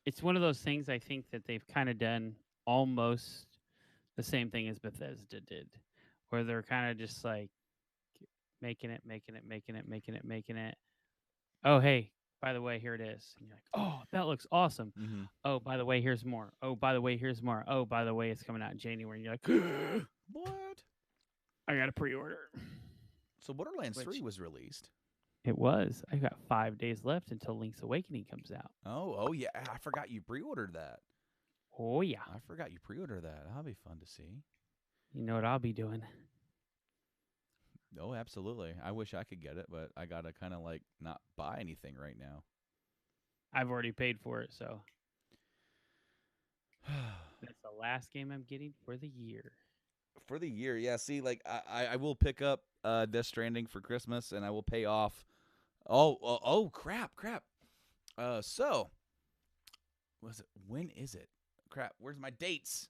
It's one of those things I think that they've kind of done almost the same thing as Bethesda did, where they're kind of just like making it. Oh, hey, by the way, here it is. And you're like, oh, that looks awesome. Mm-hmm. Oh, by the way, here's more. Oh, by the way, here's more. Oh, by the way, it's coming out in January. And you're like, what? I got to pre-order. So Borderlands which 3 was released. it was. I got 5 days left until Link's Awakening comes out. Oh yeah. I forgot you pre-ordered that. Oh yeah. I forgot you pre-ordered that. That'll be fun to see. You know what I'll be doing? Oh, absolutely. I wish I could get it, but I gotta kind of like not buy anything right now. I've already paid for it, so that's the last game I'm getting for the year. For the year, yeah. See, like I will pick up Death Stranding for Christmas, and I will pay off. Oh, crap. So was it? When is it? Crap. Where's my dates?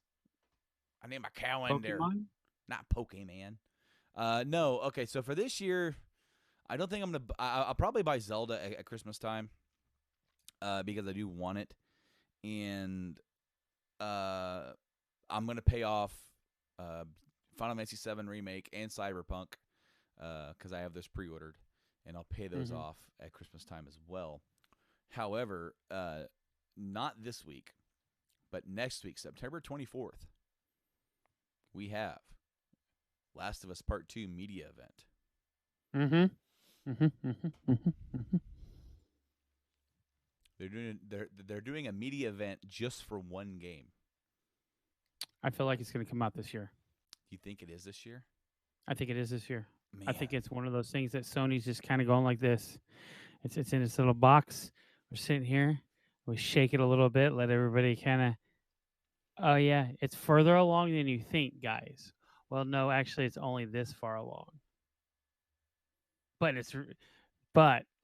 I need my calendar. Pokemon? Not Pokemon. No. Okay. So for this year, I don't think I'm gonna. I'll probably buy Zelda at Christmas time. Because I do want it, and I'm gonna pay off Final Fantasy VII Remake and Cyberpunk because I have those pre-ordered, and I'll pay those off at Christmas time as well. However, not this week, but next week, September 24th, we have Last of Us Part 2 media event. They're doing a media event just for one game. I feel like it's going to come out this year. You think it is this year? I think it is this year. Man. I think it's one of those things that Sony's just kind of going like this. It's in this little box. We're sitting here. We shake it a little bit. Let everybody kind of. Oh yeah, it's further along than you think, guys. Well, no, actually, it's only this far along. But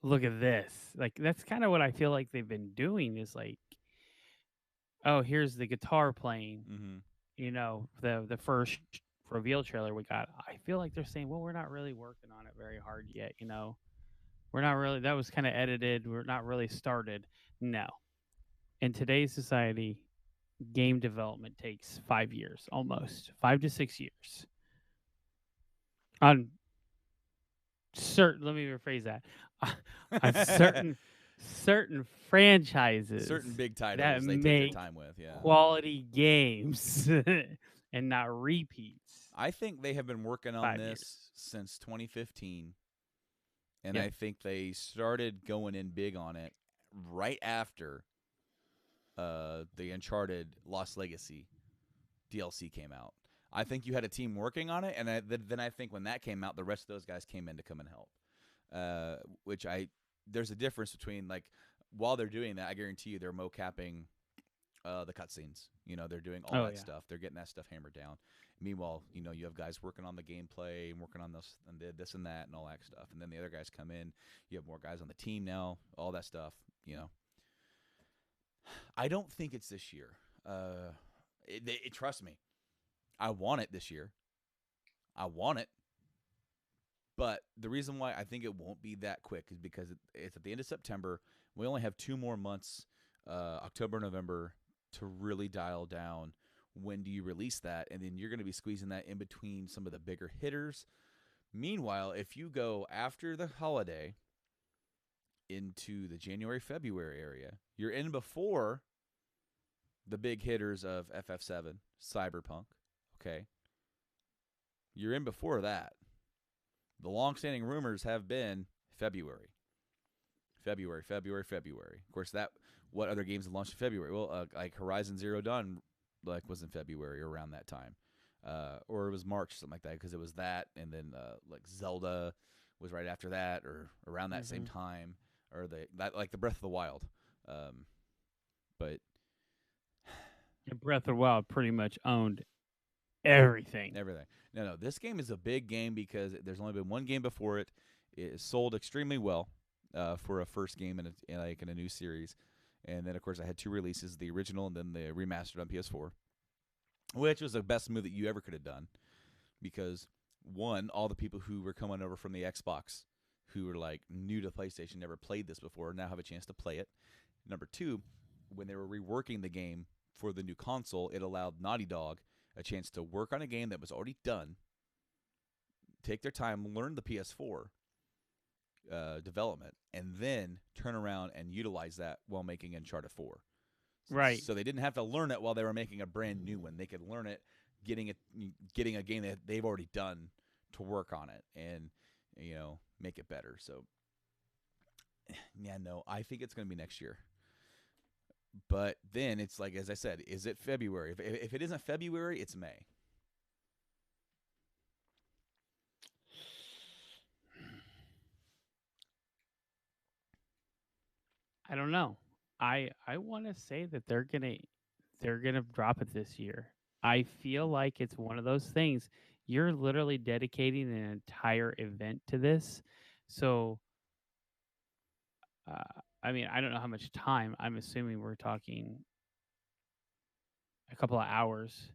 look at this. Like that's kind of what I feel like they've been doing. Is like, oh, here's the guitar playing. Mm-hmm. You know, the first reveal trailer we got. I feel like they're saying, well, we're not really working on it very hard yet. You know, we're not really. That was kind of edited. We're not really started. No, in today's society, game development takes 5 years, almost 5 to 6 years. On certain, let me rephrase that. On certain franchises, certain big titles that they take their time with, yeah. Quality games and not repeats. I think they have been working on 5 this years. since 2015, and Yep. I think they started going in big on it right after the Uncharted Lost Legacy DLC came out. I think you had a team working on it, and then I think when that came out, the rest of those guys came in to come and help. There's a difference between, like, while they're doing that, I guarantee you they're mocapping the cutscenes. You know, they're doing all that stuff. They're getting that stuff hammered down. Meanwhile, you know, you have guys working on the gameplay and working on this and that and all that stuff. And then the other guys come in. You have more guys on the team now, all that stuff, you know. I don't think it's this year. Trust me. I want it this year. I want it. But the reason why I think it won't be that quick is because it's at the end of September. We only have 2 more months, October, November, to really dial down when do you release that. And then you're going to be squeezing that in between some of the bigger hitters. Meanwhile, if you go after the holiday into the January, February area, you're in before the big hitters of FF7, Cyberpunk, okay? You're in before that. The long-standing rumors have been February. Of course, what other games have launched in February? Well, like Horizon Zero Dawn, like was in February or around that time, or it was March, something like that, because it was that, and then like Zelda was right after that, or around that same time, or like the Breath of the Wild, but Breath of the Wild pretty much owned everything. No, this game is a big game because there's only been one game before it. It sold extremely well for a first game in a new series. And then, of course, I had 2 releases, the original and then the remastered on PS4, which was the best move that you ever could have done because, one, all the people who were coming over from the Xbox who were like new to PlayStation, never played this before, now have a chance to play it. Number 2, when they were reworking the game for the new console, it allowed Naughty Dog a chance to work on a game that was already done, take their time, learn the PS4 development, and then turn around and utilize that while making Uncharted 4. Right. So they didn't have to learn it while they were making a brand new one. They could learn it getting a game that they've already done to work on it. And make it better. So, yeah, no, I think it's going to be next year. But then it's like, as I said, is it February? If it isn't February, it's May. I don't know. I want to say that they're gonna drop it this year. I feel like it's one of those things. You're literally dedicating an entire event to this, so I mean, I don't know how much time. I'm assuming we're talking a couple of hours.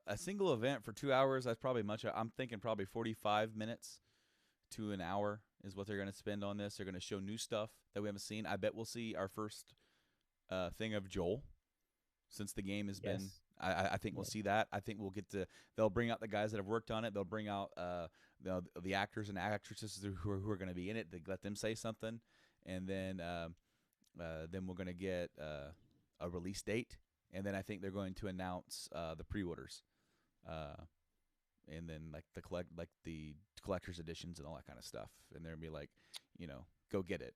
A single event for 2 hours, that's probably much. I'm thinking probably 45 minutes to an hour is what they're going to spend on this. They're going to show new stuff that we haven't seen. I bet we'll see our first thing of Joel since the game has been. Yes. I think we'll see that. I think we'll get to. They'll bring out the guys that have worked on it. They'll bring out the actors and actresses who are going to be in it. They let them say something, and then we're going to get a release date, and then I think they're going to announce the pre-orders, and then like the collector's editions and all that kind of stuff, and they're gonna be like, go get it.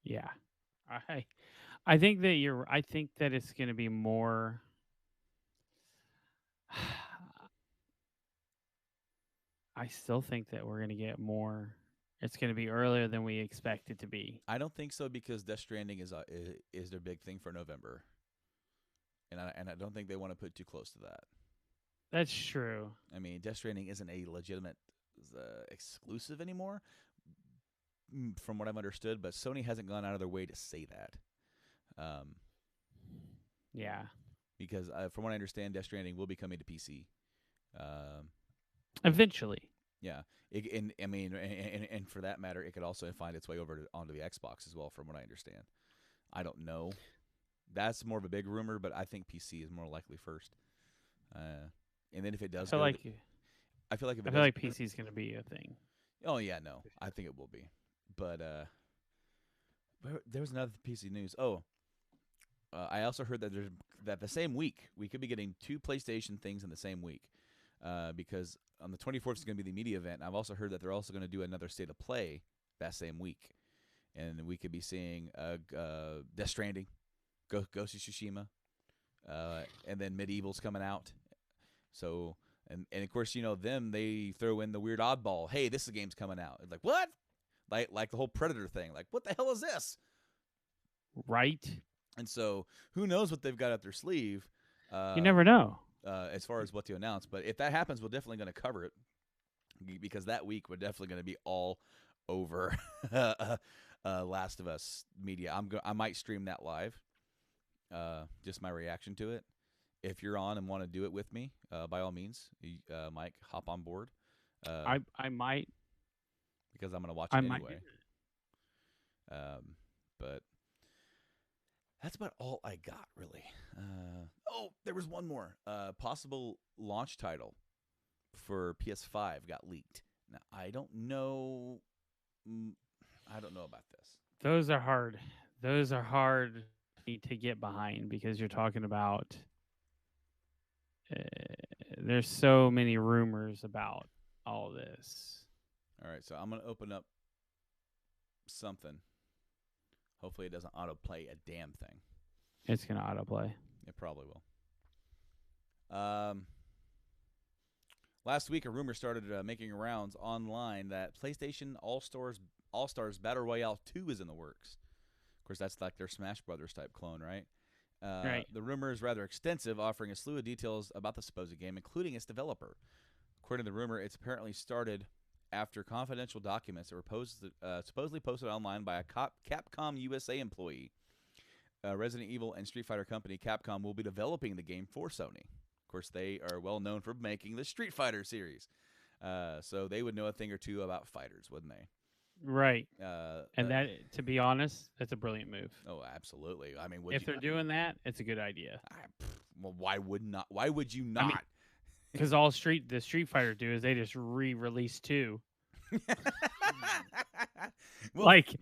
Yeah. I think that I think that it's going to be more. I still think that we're going to get more. It's going to be earlier than we expect it to be. I don't think so because Death Stranding is their big thing for November, and I don't think they want to put too close to that. That's true. I mean, Death Stranding isn't a legitimate exclusive anymore, from what I've understood. But Sony hasn't gone out of their way to say that. Yeah. Because from what I understand, Death Stranding will be coming to PC. Eventually. Yeah. And for that matter, it could also find its way over onto the Xbox as well, from what I understand. I don't know. That's more of a big rumor, but I think PC is more likely first. And then if it does, I feel like PC is going to be a thing. Oh yeah, no, I think it will be. But there was another PC news. I also heard that the same week we could be getting 2 PlayStation things in the same week, because on the 24th is going to be the media event. I've also heard that they're also going to do another State of Play that same week, and we could be seeing Death Stranding, Ghost of Tsushima, and then Medieval's coming out. So and of course they throw in the weird oddball. Hey, this game's coming out. It's like what? Like the whole Predator thing. Like what the hell is this? Right. And so who knows what they've got up their sleeve. You never know. As far as what to announce. But if that happens, we're definitely going to cover it, because that week we're definitely going to be all over Last of Us media. I might stream that live, just my reaction to it. If you're on and want to do it with me, by all means, Mike, hop on board. I might. Because I'm going to watch it anyway. But that's about all I got, really. There was one more. Possible launch title for PS5 got leaked. Now, I don't know about this. Those are hard. Those are hard to get behind, because you're talking about there's so many rumors about all this. All right, so I'm going to open up something. Hopefully it doesn't autoplay a damn thing. It's going to autoplay. It probably will. Last week, a rumor started making rounds online that PlayStation All-Stars Battle Royale 2 is in the works. Of course, that's like their Smash Brothers type clone, right? Right. The rumor is rather extensive, offering a slew of details about the supposed game, including its developer. According to the rumor, it's apparently started after confidential documents that were supposedly posted online by a Capcom USA employee. Resident Evil and Street Fighter company Capcom will be developing the game for Sony. Of course, they are well known for making the Street Fighter series. So they would know a thing or two about fighters, wouldn't they? Right. And that, to be honest, that's a brilliant move. Oh, absolutely. I mean, if they're doing that, it's a good idea. Well, why would you not? I mean, because all the Street Fighter do is they just re-release 2. Well, like,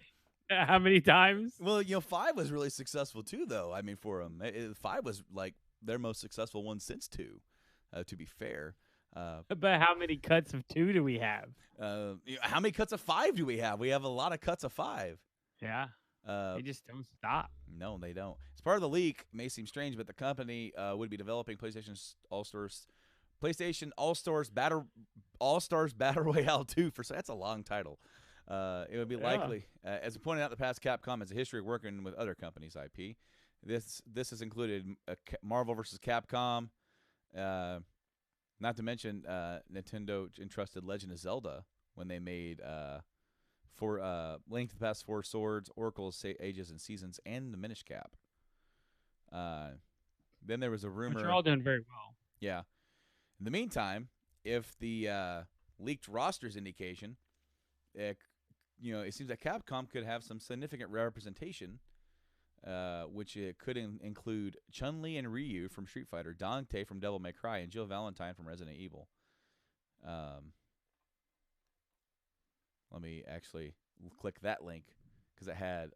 how many times? Well, 5 was really successful too, though. I mean, for them, 5 was like their most successful one since 2. To be fair, But how many cuts of 2 do we have? How many cuts of 5 do we have? We have a lot of cuts of 5. Yeah. They just don't stop. No, they don't. As part of the leak, it may seem strange, but the company would be developing PlayStation All Stars Battle Royale 2 for. So that's a long title. It would be likely, as pointed out in the past, Capcom has a history of working with other companies' IP. This has included Marvel vs. Capcom. Not to mention, Nintendo entrusted Legend of Zelda when they made Link to the Past, Four Swords, Oracle's Ages and Seasons, and the Minish Cap. Then there was a rumor. Which are all doing very well. Yeah. In the meantime, if the leaked roster's indication, it seems that Capcom could have some significant representation, which it could include Chun-Li and Ryu from Street Fighter, Dante from Devil May Cry, and Jill Valentine from Resident Evil. Let me actually click that link because it had.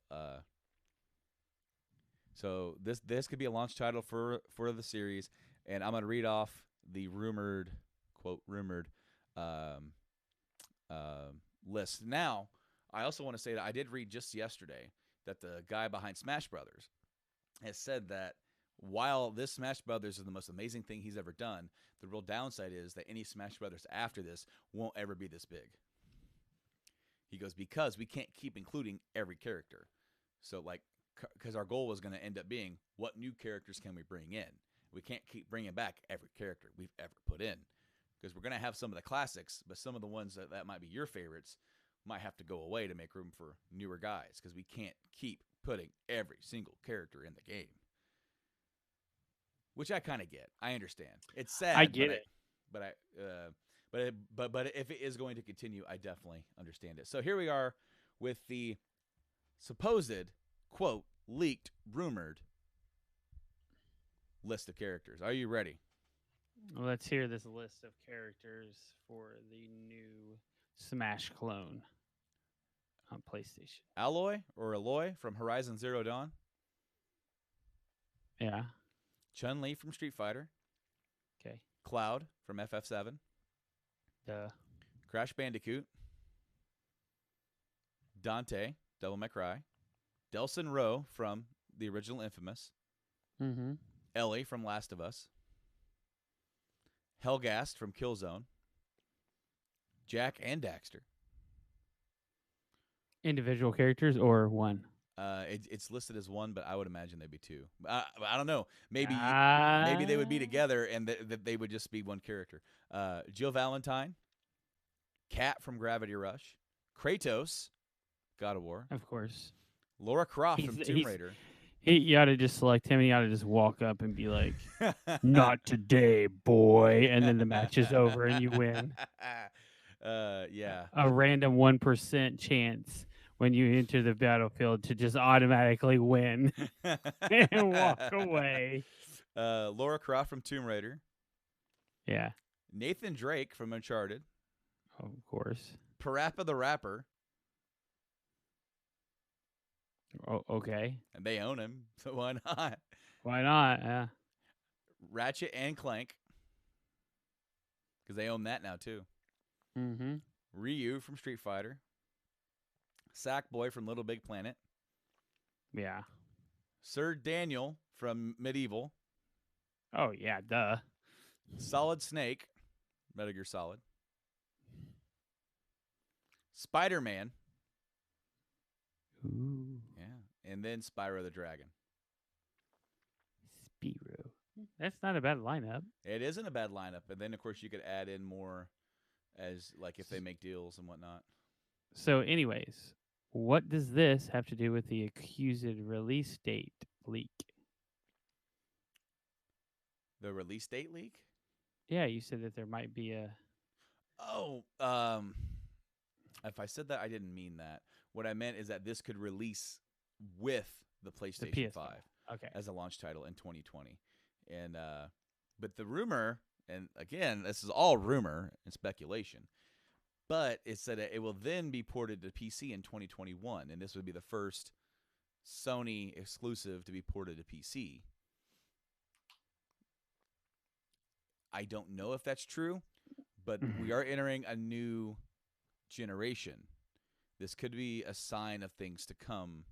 So this could be a launch title for the series, and I'm gonna read off the rumored list. Now, I also want to say that I did read just yesterday that the guy behind Smash Brothers has said that while this Smash Brothers is the most amazing thing he's ever done, the real downside is that any Smash Brothers after this won't ever be this big. He goes, because we can't keep including every character. So, because our goal was going to end up being, what new characters can we bring in? We can't keep bringing back every character we've ever put in. Because we're going to have some of the classics, but some of the ones that might be your favorites might have to go away to make room for newer guys. Because we can't keep putting every single character in the game. Which I kind of get. I understand. It's sad. I get it. But if it is going to continue, I definitely understand it. So here we are with the supposed, quote, leaked, rumored list of characters. Are you ready? Well, let's hear this list of characters for the new Smash clone on PlayStation. Aloy from Horizon Zero Dawn. Yeah. Chun-Li from Street Fighter. Okay. Cloud from FF7. Duh. Crash Bandicoot. Dante, Devil May Cry. Delson Rowe from the original Infamous. Mm-hmm. Ellie from Last of Us. Helghast from Killzone. Jack and Daxter. Individual characters or one? It's listed as one, but I would imagine they'd be two. I don't know. Maybe they would be together and they would just be one character. Jill Valentine. Kat from Gravity Rush. Kratos, God of War. Of course. Laura Croft from Tomb Raider. You ought to just select him and you ought to just walk up and be like, not today, boy. And then the match is over and you win. Yeah. A random 1% chance when you enter the battlefield to just automatically win and walk away. Laura Croft from Tomb Raider. Yeah. Nathan Drake from Uncharted. Of course. Parappa the Rapper. Oh, okay. And they own him, so why not? Why not? Yeah. Ratchet and Clank. Because they own that now, too. Mm-hmm. Ryu from Street Fighter. Sackboy from Little Big Planet. Yeah. Sir Daniel from Medieval. Oh, yeah, duh. Solid Snake. Metal Gear Solid. Spider-Man. Ooh. Yeah. And then Spyro the Dragon. Spyro. That's not a bad lineup. It isn't a bad lineup. And then, of course, you could add in more as, like, if they make deals and whatnot. So, anyways, what does this have to do with the accused release date leak? The release date leak? Yeah, you said that there might be a... Oh, if I said that, I didn't mean that. What I meant is that this could release with the PlayStation 5 as a launch title in 2020. And but the rumor, and again, this is all rumor and speculation, but it said that it will then be ported to PC in 2021, and this would be the first Sony exclusive to be ported to PC. I don't know if that's true. But we are entering a new generation. This could be a sign of things to come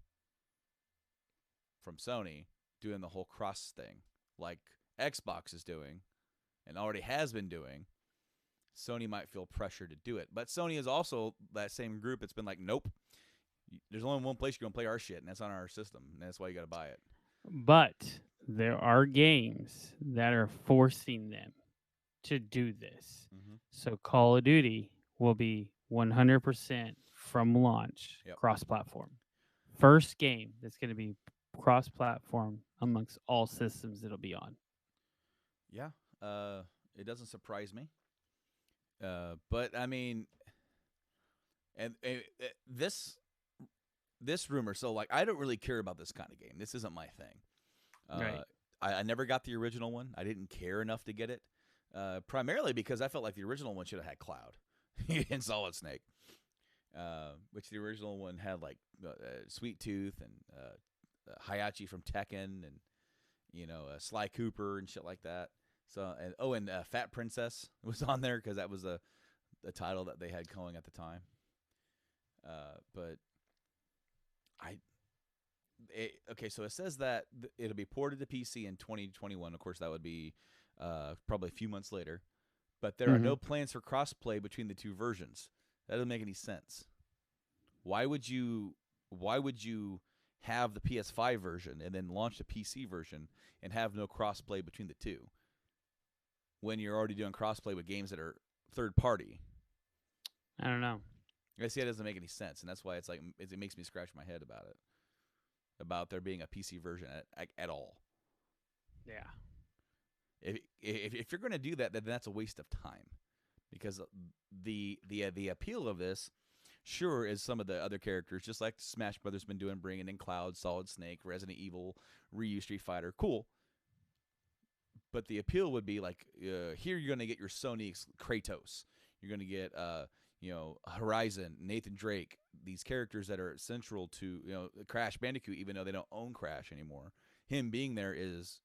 from Sony doing the whole cross thing, like Xbox is doing and already has been doing. Sony might feel pressure to do it. But Sony is also that same group that's been like, nope, there's only one place you're going to play our shit, and that's on our system, and that's why you got to buy it. But there are games that are forcing them to do this. Mm-hmm. So Call of Duty will be 100% from launch Yep. cross-platform. First game that's going to be cross-platform amongst all systems it'll be on. Yeah, it doesn't surprise me. But I mean, and this rumor. So like, I don't really care about this kind of game. This isn't my thing. Right. I never got the original one. I didn't care enough to get it. Primarily because I felt like the original one should have had Cloud and Solid Snake, which the original one had like Sweet Tooth and Hayachi from Tekken and Sly Cooper and shit like that. So and Fat Princess was on there because that was the title that they had going at the time. But okay, so it says that it'll be ported to PC in 2021. Of course, that would be probably a few months later. But there are no plans for crossplay between the two versions. That doesn't make any sense. Why would you have the PS5 version and then launch the PC version and have no crossplay between the two when you're already doing crossplay with games that are third party? I don't know. I see it doesn't make any sense, and that's why it's like it makes me scratch my head about it, about there being a PC version at all. Yeah. If you're going to do that, then that's a waste of time, because the appeal of this, sure, is some of the other characters, just like Smash Brothers been doing, bringing in Cloud, Solid Snake, Resident Evil, Ryu, Street Fighter, cool. But the appeal would be like, here you're going to get your Sony Kratos, you're going to get Horizon, Nathan Drake, these characters that are central to Crash Bandicoot, even though they don't own Crash anymore. Him being there is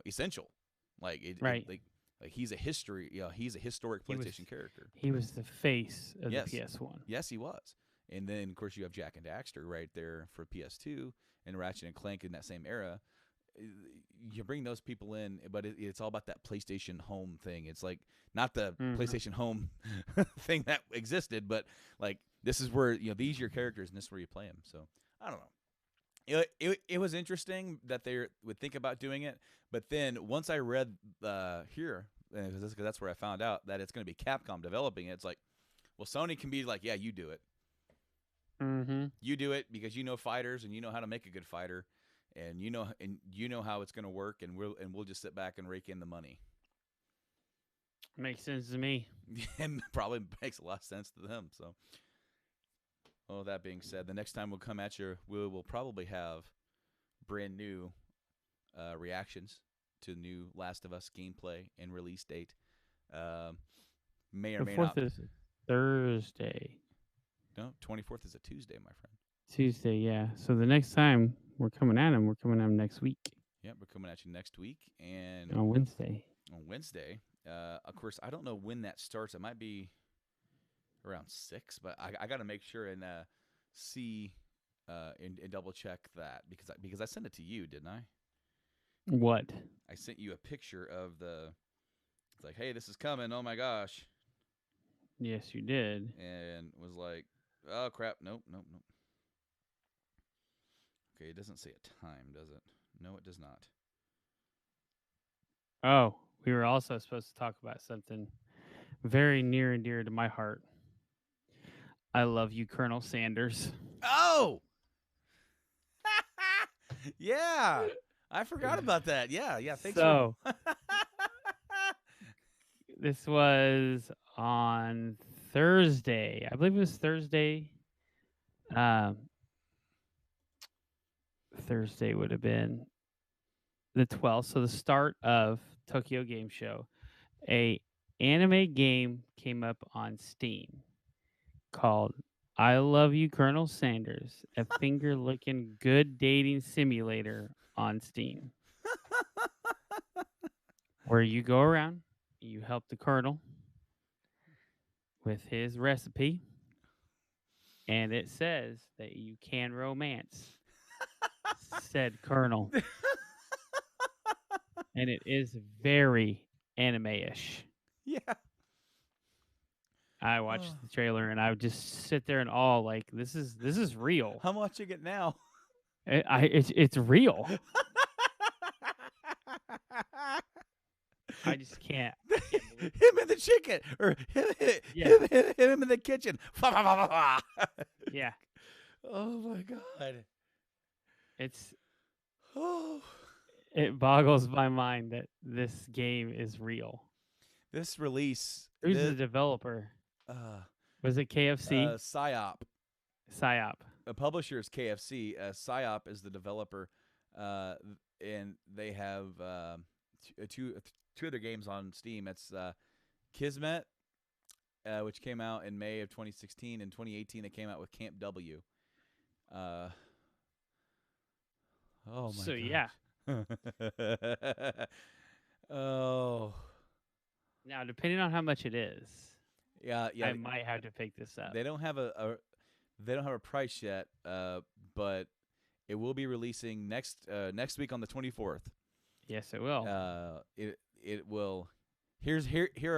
essential. Like right. Like he's a history. He's a historic PlayStation character. He was the face of yes. the PS1. Yes, he was. And then of course you have Jak and Daxter right there for PS2, and Ratchet and Clank in that same era. You bring those people in, but it's all about that PlayStation Home thing. It's like not the PlayStation Home thing that existed, but like this is where these are your characters, and this is where you play them. So I don't know. It was interesting that they would think about doing it, but then once I read here, because that's where I found out that it's going to be Capcom developing it. It's like, well, Sony can be like, yeah, you do it. Mm-hmm. You do it because you know fighters and you know how to make a good fighter, and you know how it's going to work, and we'll just sit back and rake in the money. Makes sense to me. And probably makes a lot of sense to them. So. Well, that being said, the next time we'll come at you, we'll probably have brand new reactions to new Last of Us gameplay and release date. May or may not. The 4th is Thursday. No, 24th is a Tuesday, my friend. Tuesday, yeah. So the next time we're coming at him next week. Yep, we're coming at you next week. And on Wednesday. Of course, I don't know when that starts. It might be around 6, but I got to make sure and see and double check that because I sent it to you, didn't I? What? I sent you a picture of it's like, hey, this is coming. Oh my gosh. Yes, you did. And was like, oh crap, nope. Okay, it doesn't say a time, does it? No, it does not. Oh, we were also supposed to talk about something very near and dear to my heart. I love you, Colonel Sanders. Oh! Yeah. I forgot about that. Yeah, thanks so, this was on Thursday. I believe it was Thursday. Thursday would have been the 12th. So the start of Tokyo Game Show. A anime game came up on Steam called I Love You, Colonel Sanders, a finger-licking good dating simulator on Steam. Where you go around, you help the colonel with his recipe, and it says that you can romance said Colonel, and it is very anime-ish. Yeah. I watched the trailer and I would just sit there in awe, like this is real. I'm watching it now. It's real. I just can't. I can't believe it. Him in the chicken, or Yeah, him in the kitchen. yeah. Oh my god. It's Oh, it boggles my mind that this game is real. this release, Who's the developer? uh, Was it KFC? PSYOP. PSYOP. The publisher is KFC. PSYOP is the developer, and they have two other games on Steam. It's Kismet, which came out in May of 2016. In 2018, they came out with Camp W. Oh my So god. yeah. Oh. Now, depending on how much it is, Yeah, I might have to pick this up. They don't have a price yet, but it will be releasing next week on the 24th. Yes, it will. It will. Here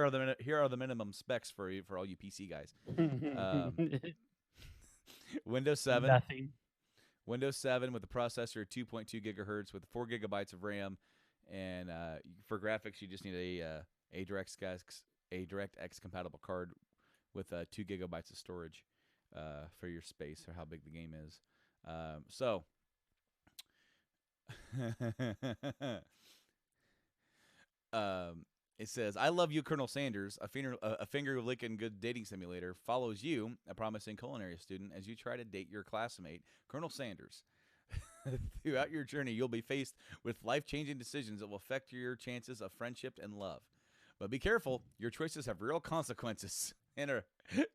are the minimum specs for all you PC guys. Windows 7. Nothing. Windows 7 with a processor 2.2 gigahertz with 4 gigabytes of RAM, and for graphics you just need a DirectX compatible card with 2 gigabytes of storage for your space or how big the game is. So it says, "I love you, Colonel Sanders. A finger licking good dating simulator follows you, a promising culinary student, as you try to date your classmate, Colonel Sanders. Throughout your journey, you'll be faced with life-changing decisions that will affect your chances of friendship and love. But be careful; your choices have real consequences and are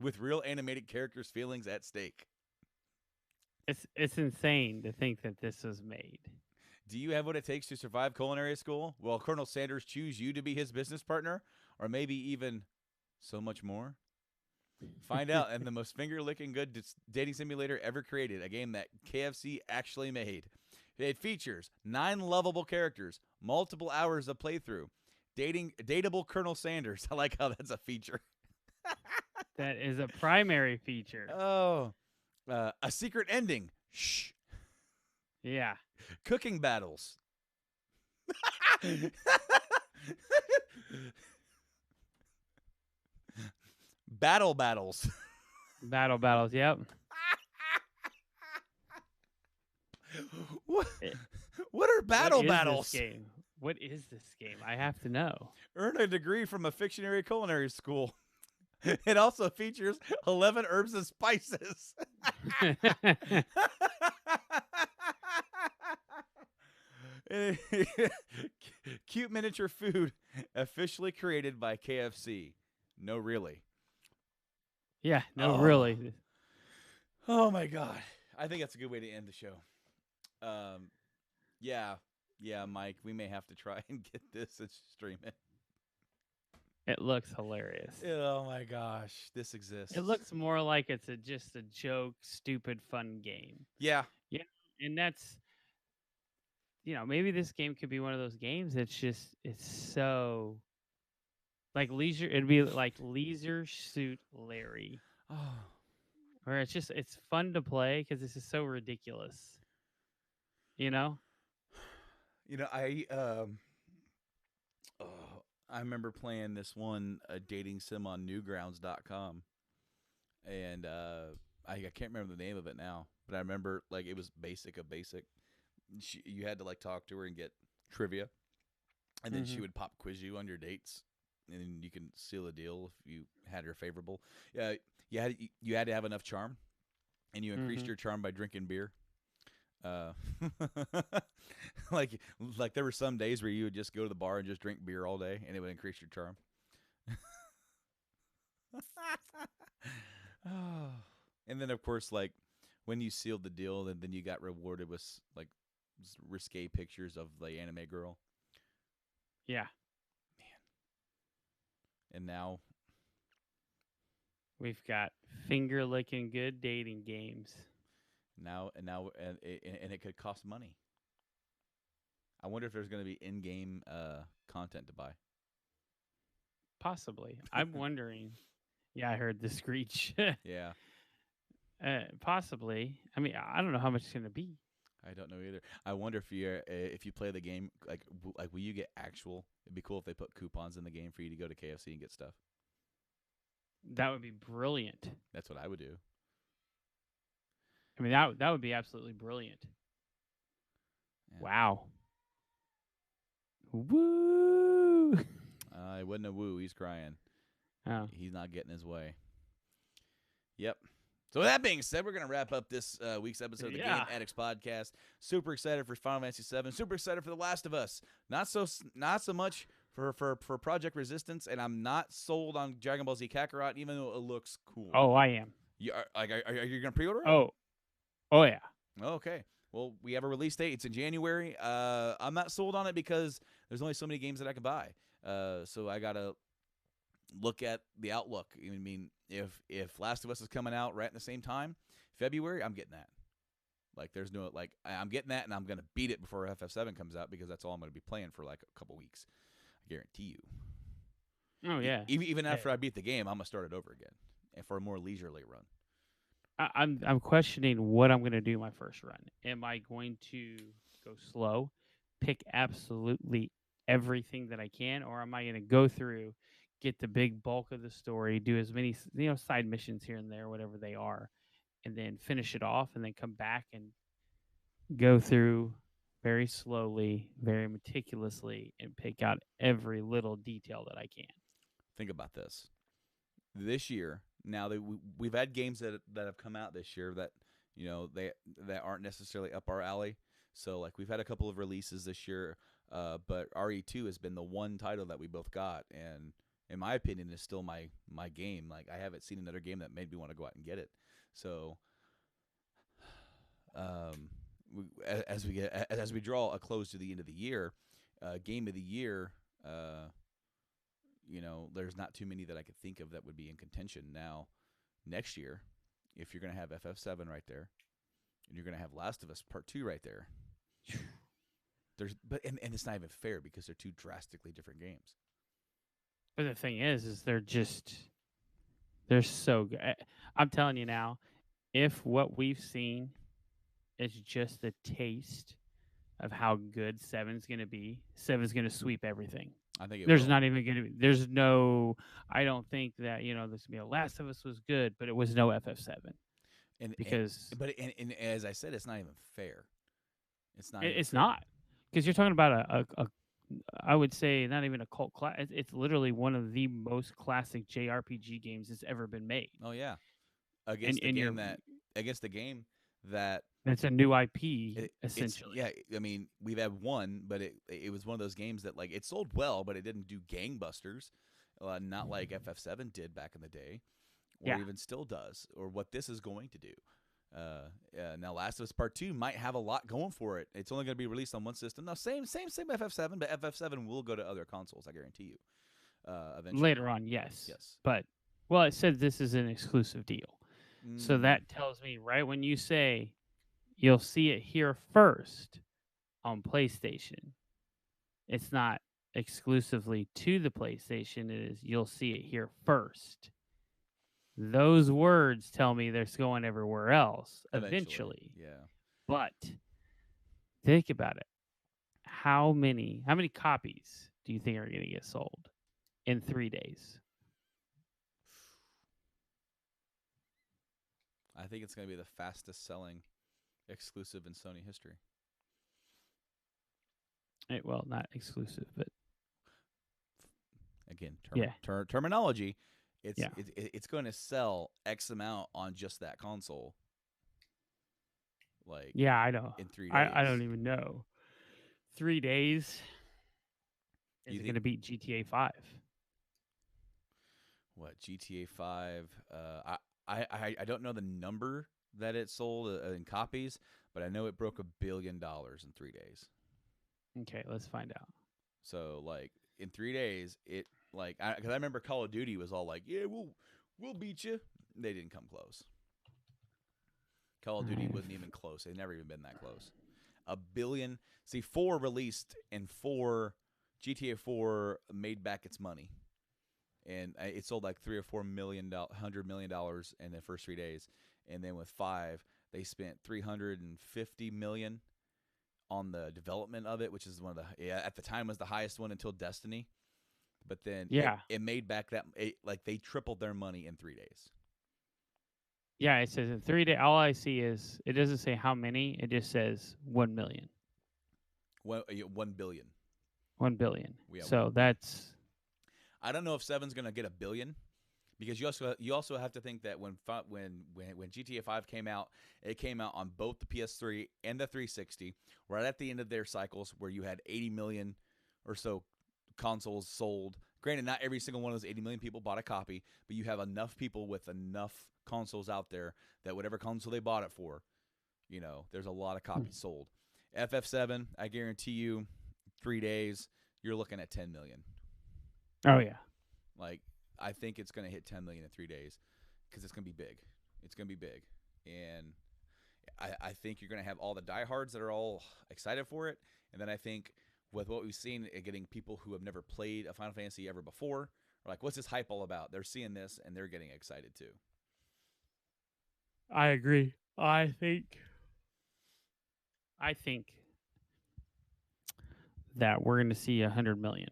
with real animated characters' feelings at stake." It's insane to think that this was made. Do you have what it takes to survive culinary school? Will Colonel Sanders choose you to be his business partner? Or maybe even so much more? Find out in the most finger-licking good dating simulator ever created, a game that KFC actually made. It features 9 lovable characters, multiple hours of playthrough, dateable Colonel Sanders. I like how that's a feature. That is a primary feature. Oh. A secret ending. Shh. Yeah. Cooking battles. Battles. Battles. Yep. What are battles? This game? What is this game? I have to know. Earn a degree from a fictionary culinary school. It also features 11 herbs and spices. Cute miniature food officially created by KFC. No, really. Yeah, no, really. Oh my god. I think that's a good way to end the show. Yeah, Mike, we may have to try and get this and stream it. It looks hilarious. Oh my gosh, this exists. It looks more like it's just a joke, stupid, fun game. Yeah. Yeah, and that's, maybe this game could be one of those games it's so like leisure. It'd be like Leisure Suit Larry. Oh. Where it's fun to play because this is so ridiculous. I remember playing this one dating sim on newgrounds.com, and I can't remember the name of it now, but I remember like it was basic. You had to like talk to her and get trivia, and then she would pop quiz you on your dates, and you can seal a deal if you had her favorable. Yeah, you had to have enough charm, and you increased your charm by drinking beer. Like there were some days where you would just go to the bar and just drink beer all day, and it would increase your charm. And then of course, like when you sealed the deal, then you got rewarded with like risque pictures of the anime girl. Yeah, man. And now We've got finger licking good dating games. And it could cost money. I wonder if there's going to be in-game content to buy. Possibly. I'm wondering. Yeah, I heard the screech. Yeah, Possibly. I mean, I don't know how much it's going to be. I don't know either. I wonder if you play the game like will you get actual? It'd be cool if they put coupons in the game for you to go to KFC and get stuff. That would be brilliant. That's what I would do. I mean, that would be absolutely brilliant. Yeah. Wow. Woo! It wasn't a woo. He's crying. Oh. He's not getting his way. Yep. So with that being said, we're going to wrap up this week's episode of the Game Addicts podcast. Super excited for Final Fantasy VII. Super excited for The Last of Us. Not so much for Project Resistance, and I'm not sold on Dragon Ball Z Kakarot, even though it looks cool. Oh, I am. Are you going to pre-order it? Oh yeah. Okay. Well, we have a release date. It's in January. I'm not sold on it because there's only so many games that I can buy. So I got to look at the outlook. I mean, if Last of Us is coming out right at the same time, February, I'm getting that. Like, there's no, like, I'm getting that, and I'm going to beat it before FF7 comes out because that's all I'm going to be playing for, like, a couple weeks. I guarantee you. Oh, yeah. Even after I beat the game, I'm going to start it over again and for a more leisurely run. I'm questioning what I'm going to do my first run. Am I going to go slow, pick absolutely everything that I can, or am I going to go through, get the big bulk of the story, do as many side missions here and there, whatever they are, and then finish it off, and then come back and go through very slowly, very meticulously, and pick out every little detail that I can. Think about this. This year, now that we've had games that have come out this year that that aren't necessarily up our alley. So like we've had a couple of releases this year, but RE2 has been the one title that we both got, and in my opinion, is still my game. Like I haven't seen another game that made me want to go out and get it. So, as we draw a close to the end of the year, game of the year. There's not too many that I could think of that would be in contention. Now, next year, if you're going to have FF7 right there, and you're going to have Last of Us Part 2 right there, and it's not even fair because they're two drastically different games. But the thing is they're so good. I'm telling you now, if what we've seen is just a taste of how good 7's going to be, 7's going to sweep everything. I think there's not even going to be. There's no. I don't think that this Last of Us was good, but it was no FF7. But as I said, it's not even fair. It's not. It's not because you're talking about a I would say not even a cult class. It's literally one of the most classic JRPG games that's ever been made. Oh yeah, against the game that it's a new IP essentially. Yeah, I mean we've had one, but it was one of those games that like it sold well, but it didn't do gangbusters, not like FF7 did back in the day, or even still does, or what this is going to do. Now Last of Us Part 2 might have a lot going for it. It's only going to be released on one system. Now same FF7, but FF7 will go to other consoles. I guarantee you. Eventually. Later on, yes. But it said this is an exclusive deal. So that tells me right when you say you'll see it here first on PlayStation, it's not exclusively to the PlayStation. It is you'll see it here first. Those words tell me they're going everywhere else eventually. Yeah. But think about it. How many copies do you think are going to get sold in 3 days? I think it's going to be the fastest selling exclusive in Sony history. Well, not exclusive, but again, terminology. It's going to sell X amount on just that console. Like I know. In 3 days, I don't even know. 3 days. Is it going to beat GTA 5? What GTA 5? I don't know the number that it sold in copies, but I know it broke $1 billion in 3 days. Okay, let's find out. So like in 3 days, it like because I remember Call of Duty was all like, yeah, We'll beat you. They didn't come close. Call of Duty wasn't even close. They've never even been that close. A billion. See, 4 released and 4 GTA 4 made back its money, and it sold like $3 or $4 million, $100 million in the first 3 days, and then with 5, they spent $350 million on the development of it, which is one of the at the time was the highest one until Destiny. But then it made back that like they tripled their money in 3 days. Yeah, it says in 3 days. All I see is it doesn't say how many. It just says 1 million. 1 billion. 1 billion. Yeah, so that's. I don't know if 7's gonna get a billion, because you also have to think that when GTA 5 came out, it came out on both the PS3 and the 360, right at the end of their cycles, where you had 80 million or so consoles sold. Granted, not every single one of those 80 million people bought a copy, but you have enough people with enough consoles out there that whatever console they bought it for, there's a lot of copies sold. FF7, I guarantee you, 3 days, you're looking at 10 million. Oh yeah. Like, I think it's going to hit 10 million in 3 days, because it's going to be big. It's going to be big. And I think you're going to have all the diehards that are all excited for it. And then I think with what we've seen, getting people who have never played a Final Fantasy ever before are like, what's this hype all about? They're seeing this and they're getting excited too. I agree. I think that we're going to see $100 million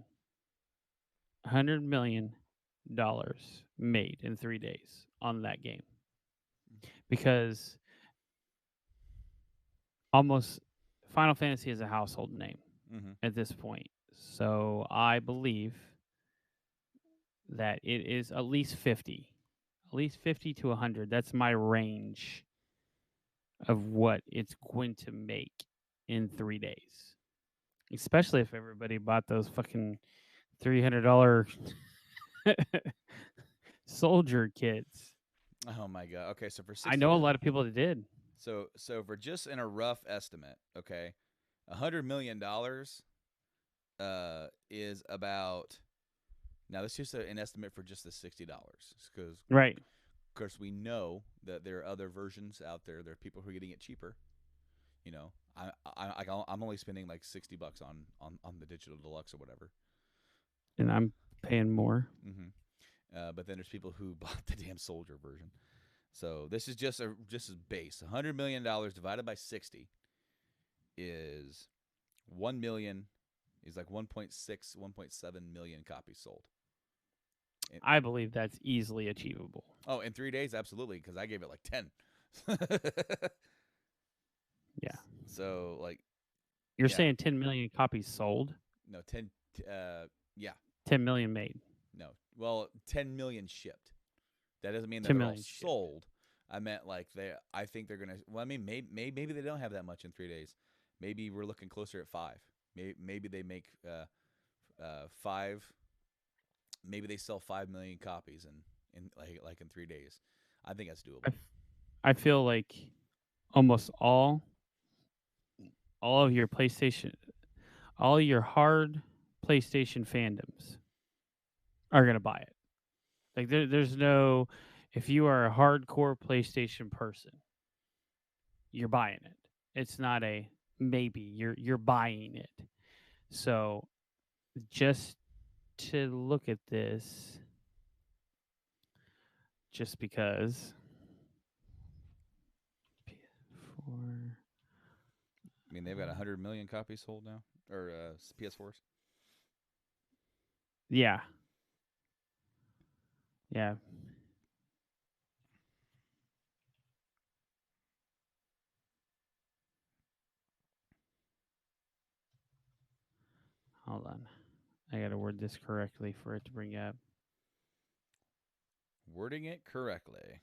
made in 3 days on that game, because almost Final Fantasy is a household name at this point. So I believe that it is at least 50 to 100. That's my range of what it's going to make in 3 days. Especially if everybody bought those fucking $300 soldier kits. Oh my god. Okay, so for 60, I know a lot of people that did. So for just in a rough estimate, okay, $100 million is about, now this is just an estimate for just the $60, because Right. of course we know that there are other versions out there. There are people who are getting it cheaper. I'm only spending like $60 on the digital deluxe or whatever, And I'm paying more. But then there's people who bought the damn soldier version. So this is just a base. $100 million divided by 60 is 1 million. Is like 1.6, 1.7 million copies sold. I believe that's easily achievable. Oh, in 3 days, absolutely, because I gave it like 10. Yeah. So like, you're saying 10 million copies sold? No, 10. Yeah. 10 million made. No, well, 10 million shipped. That doesn't mean that 10 they're all million shipped. sold. I meant like I think they're gonna. Well, I mean, maybe they don't have that much in 3 days. Maybe we're looking closer at 5. Maybe they make 5. Maybe they sell 5 million copies in like in 3 days. I think that's doable. I feel like almost all of your PlayStation, all your hard PlayStation fandoms are gonna buy it. Like there's no, if you are a hardcore PlayStation person, you're buying it. It's not a maybe. You're buying it. So just to look at this, just because. PS4. I mean, they've got 100 million copies sold now, or PS4s. Yeah. Yeah. Hold on. I got to word this correctly for it to bring up. Wording it correctly.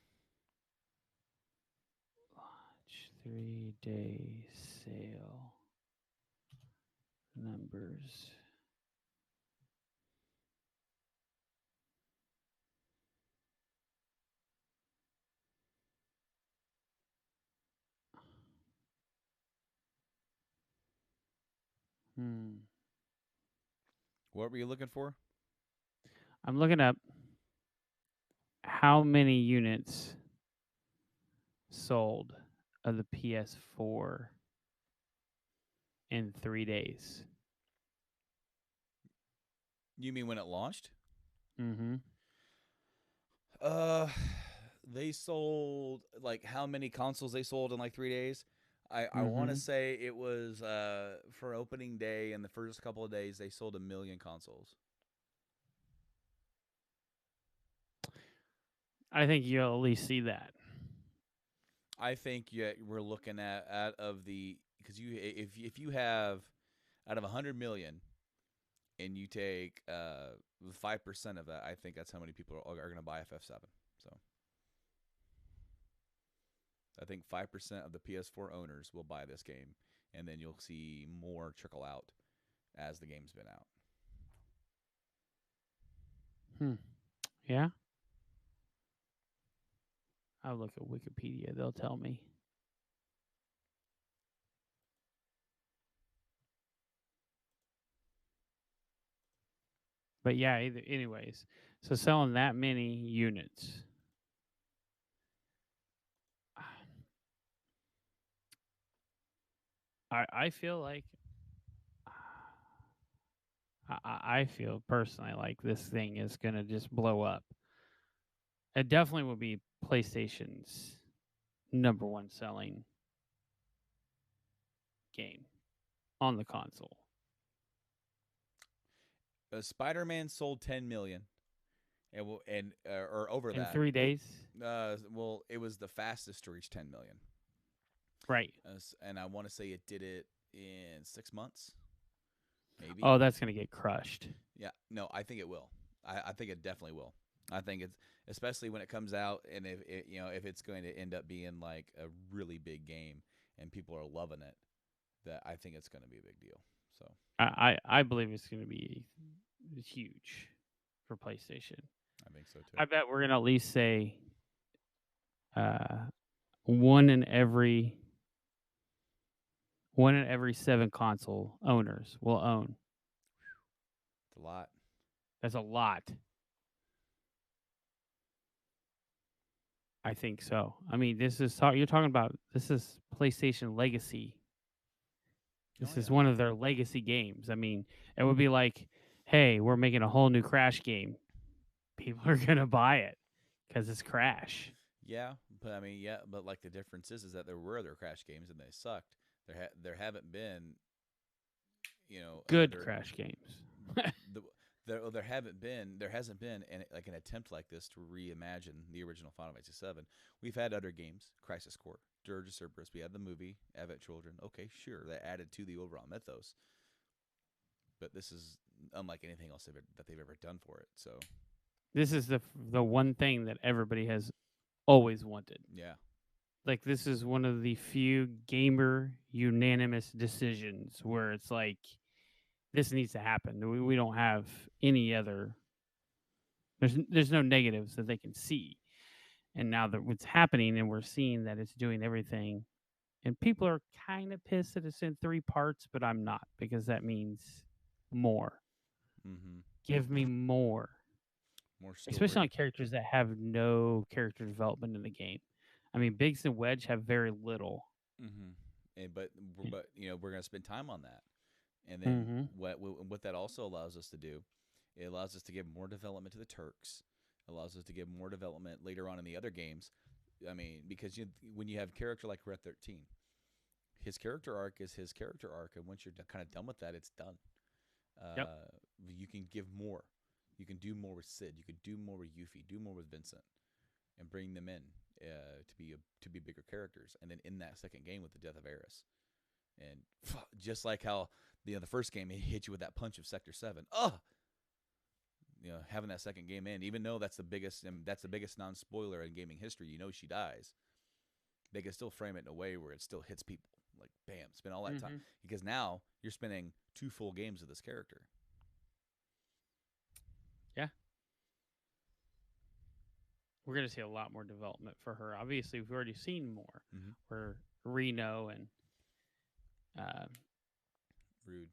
Launch 3-day sale numbers. What were you looking for? I'm looking up how many units sold of the PS4 in 3 days? You mean when it launched? Mm-hmm. Uh, they sold like how many consoles they sold in like 3 days? I want to Mm-hmm. say it was for opening day and the first couple of days they sold 1 million consoles. I think you'll at least see that. I think we're looking at out of the because you if you have out of 100 million and you take 5% of that, I think that's how many people are going to buy FF7. So I think 5% of the PS4 owners will buy this game, and then you'll see more trickle out as the game's been out. Yeah, I'll look at Wikipedia. They'll tell me. But yeah, anyways, so selling that many units, I feel like I feel personally like this thing is gonna just blow up. It definitely will be PlayStation's number one selling game on the console Spider-Man sold 10 million, and or over in that. 3 days. Well, it was the fastest to reach 10 million, Right. and I want to say it did it in 6 months, maybe. Oh, that's gonna get crushed. Yeah, no, I think it will. I think it definitely will. I think it's especially when it comes out, and if if it's going to end up being like a really big game and people are loving it, that I think it's going to be a big deal. So I believe it's gonna be huge for PlayStation. I think so too. I bet we're gonna at least say uh, one in every one in every 7 console owners will own. It's a lot. That's a lot. I think so. I mean, you're talking about this is PlayStation Legacy. Oh This is yeah. one of their legacy games. I mean, it would be like, hey, we're making a whole new Crash game. People are gonna buy it because it's Crash. Yeah, but I mean, yeah, but like the difference is that there were other Crash games and they sucked. There haven't been, Good another Crash games. the there hasn't been like an attempt like this to reimagine the original Final Fantasy VII. We've had other games, Crisis Core, Dirge of Cerberus. We had the movie Advent Children. Okay, sure, that added to the overall mythos, but this is unlike anything else that they've ever done for it. So This is the one thing that everybody has always wanted. yeah. Like this is one of the few gamer unanimous decisions where it's like this needs to happen. We don't have any other. There's no negatives that they can see, and now that what's happening, and we're seeing that it's doing everything, and people are kind of pissed that it's in 3 parts, but I'm not because that means more. Mm-hmm. Give me more, More especially story. on characters that have no character development in the game. I mean, Biggs and Wedge have very little. Mm-hmm. But we're gonna spend time on that, and then Mm-hmm. what that also allows us to do, it allows us to give more development to the Turks, allows us to give more development later on in the other games. I mean, because when you have a character like Red 13, his character arc is his character arc, and once you're kind of done with that, it's done. Yep. Uh, you can give more. You can do more with Sid. You can do more with Yuffie. Do more with Vincent, and bring them in to be bigger characters. And then in that second game with the death of Eris, and just like how the first game it hit you with that punch of Sector 7. Having that second game in, even though that's the biggest non-spoiler in gaming history, she dies. They can still frame it in a way where it still hits people. Like bam, spend all that time Mm-hmm. because now you're spending 2 full games of this character. Yeah. We're gonna see a lot more development for her. Obviously, we've already seen more. Mm-hmm. Where Reno and uh, Rude.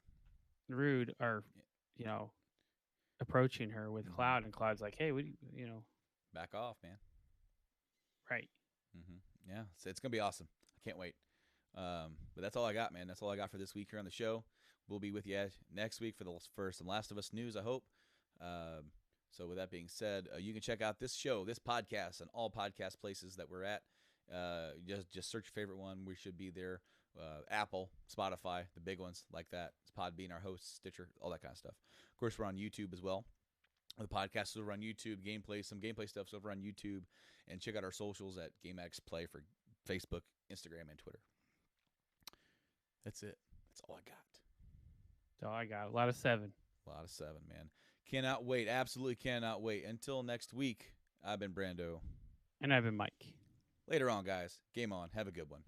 Rude are, you know, approaching her with Mm-hmm. Cloud, and Cloud's like, "Hey, what do you know? back off, man. Right. Yeah, so it's gonna be awesome. I can't wait. But that's all I got, man. That's all I got for this week here on the show. We'll be with you next week for the first and Last of Us news, I hope. So with that being said, you can check out this show, this podcast, and all podcast places that we're at. Just search your favorite one. We should be there. Apple, Spotify, the big ones like that. It's Podbean, our host, Stitcher, all that kind of stuff. Of course, we're on YouTube as well. The podcast is over on YouTube. Some gameplay stuff's over on YouTube. And check out our socials at Game Addicts Play for Facebook, Instagram, and Twitter. That's it. That's all I got. That's all I got. A lot of 7. A lot of 7, man. Cannot wait. Absolutely cannot wait. Until next week, I've been Brando. And I've been Mike. Later on, guys. Game on. Have a good one.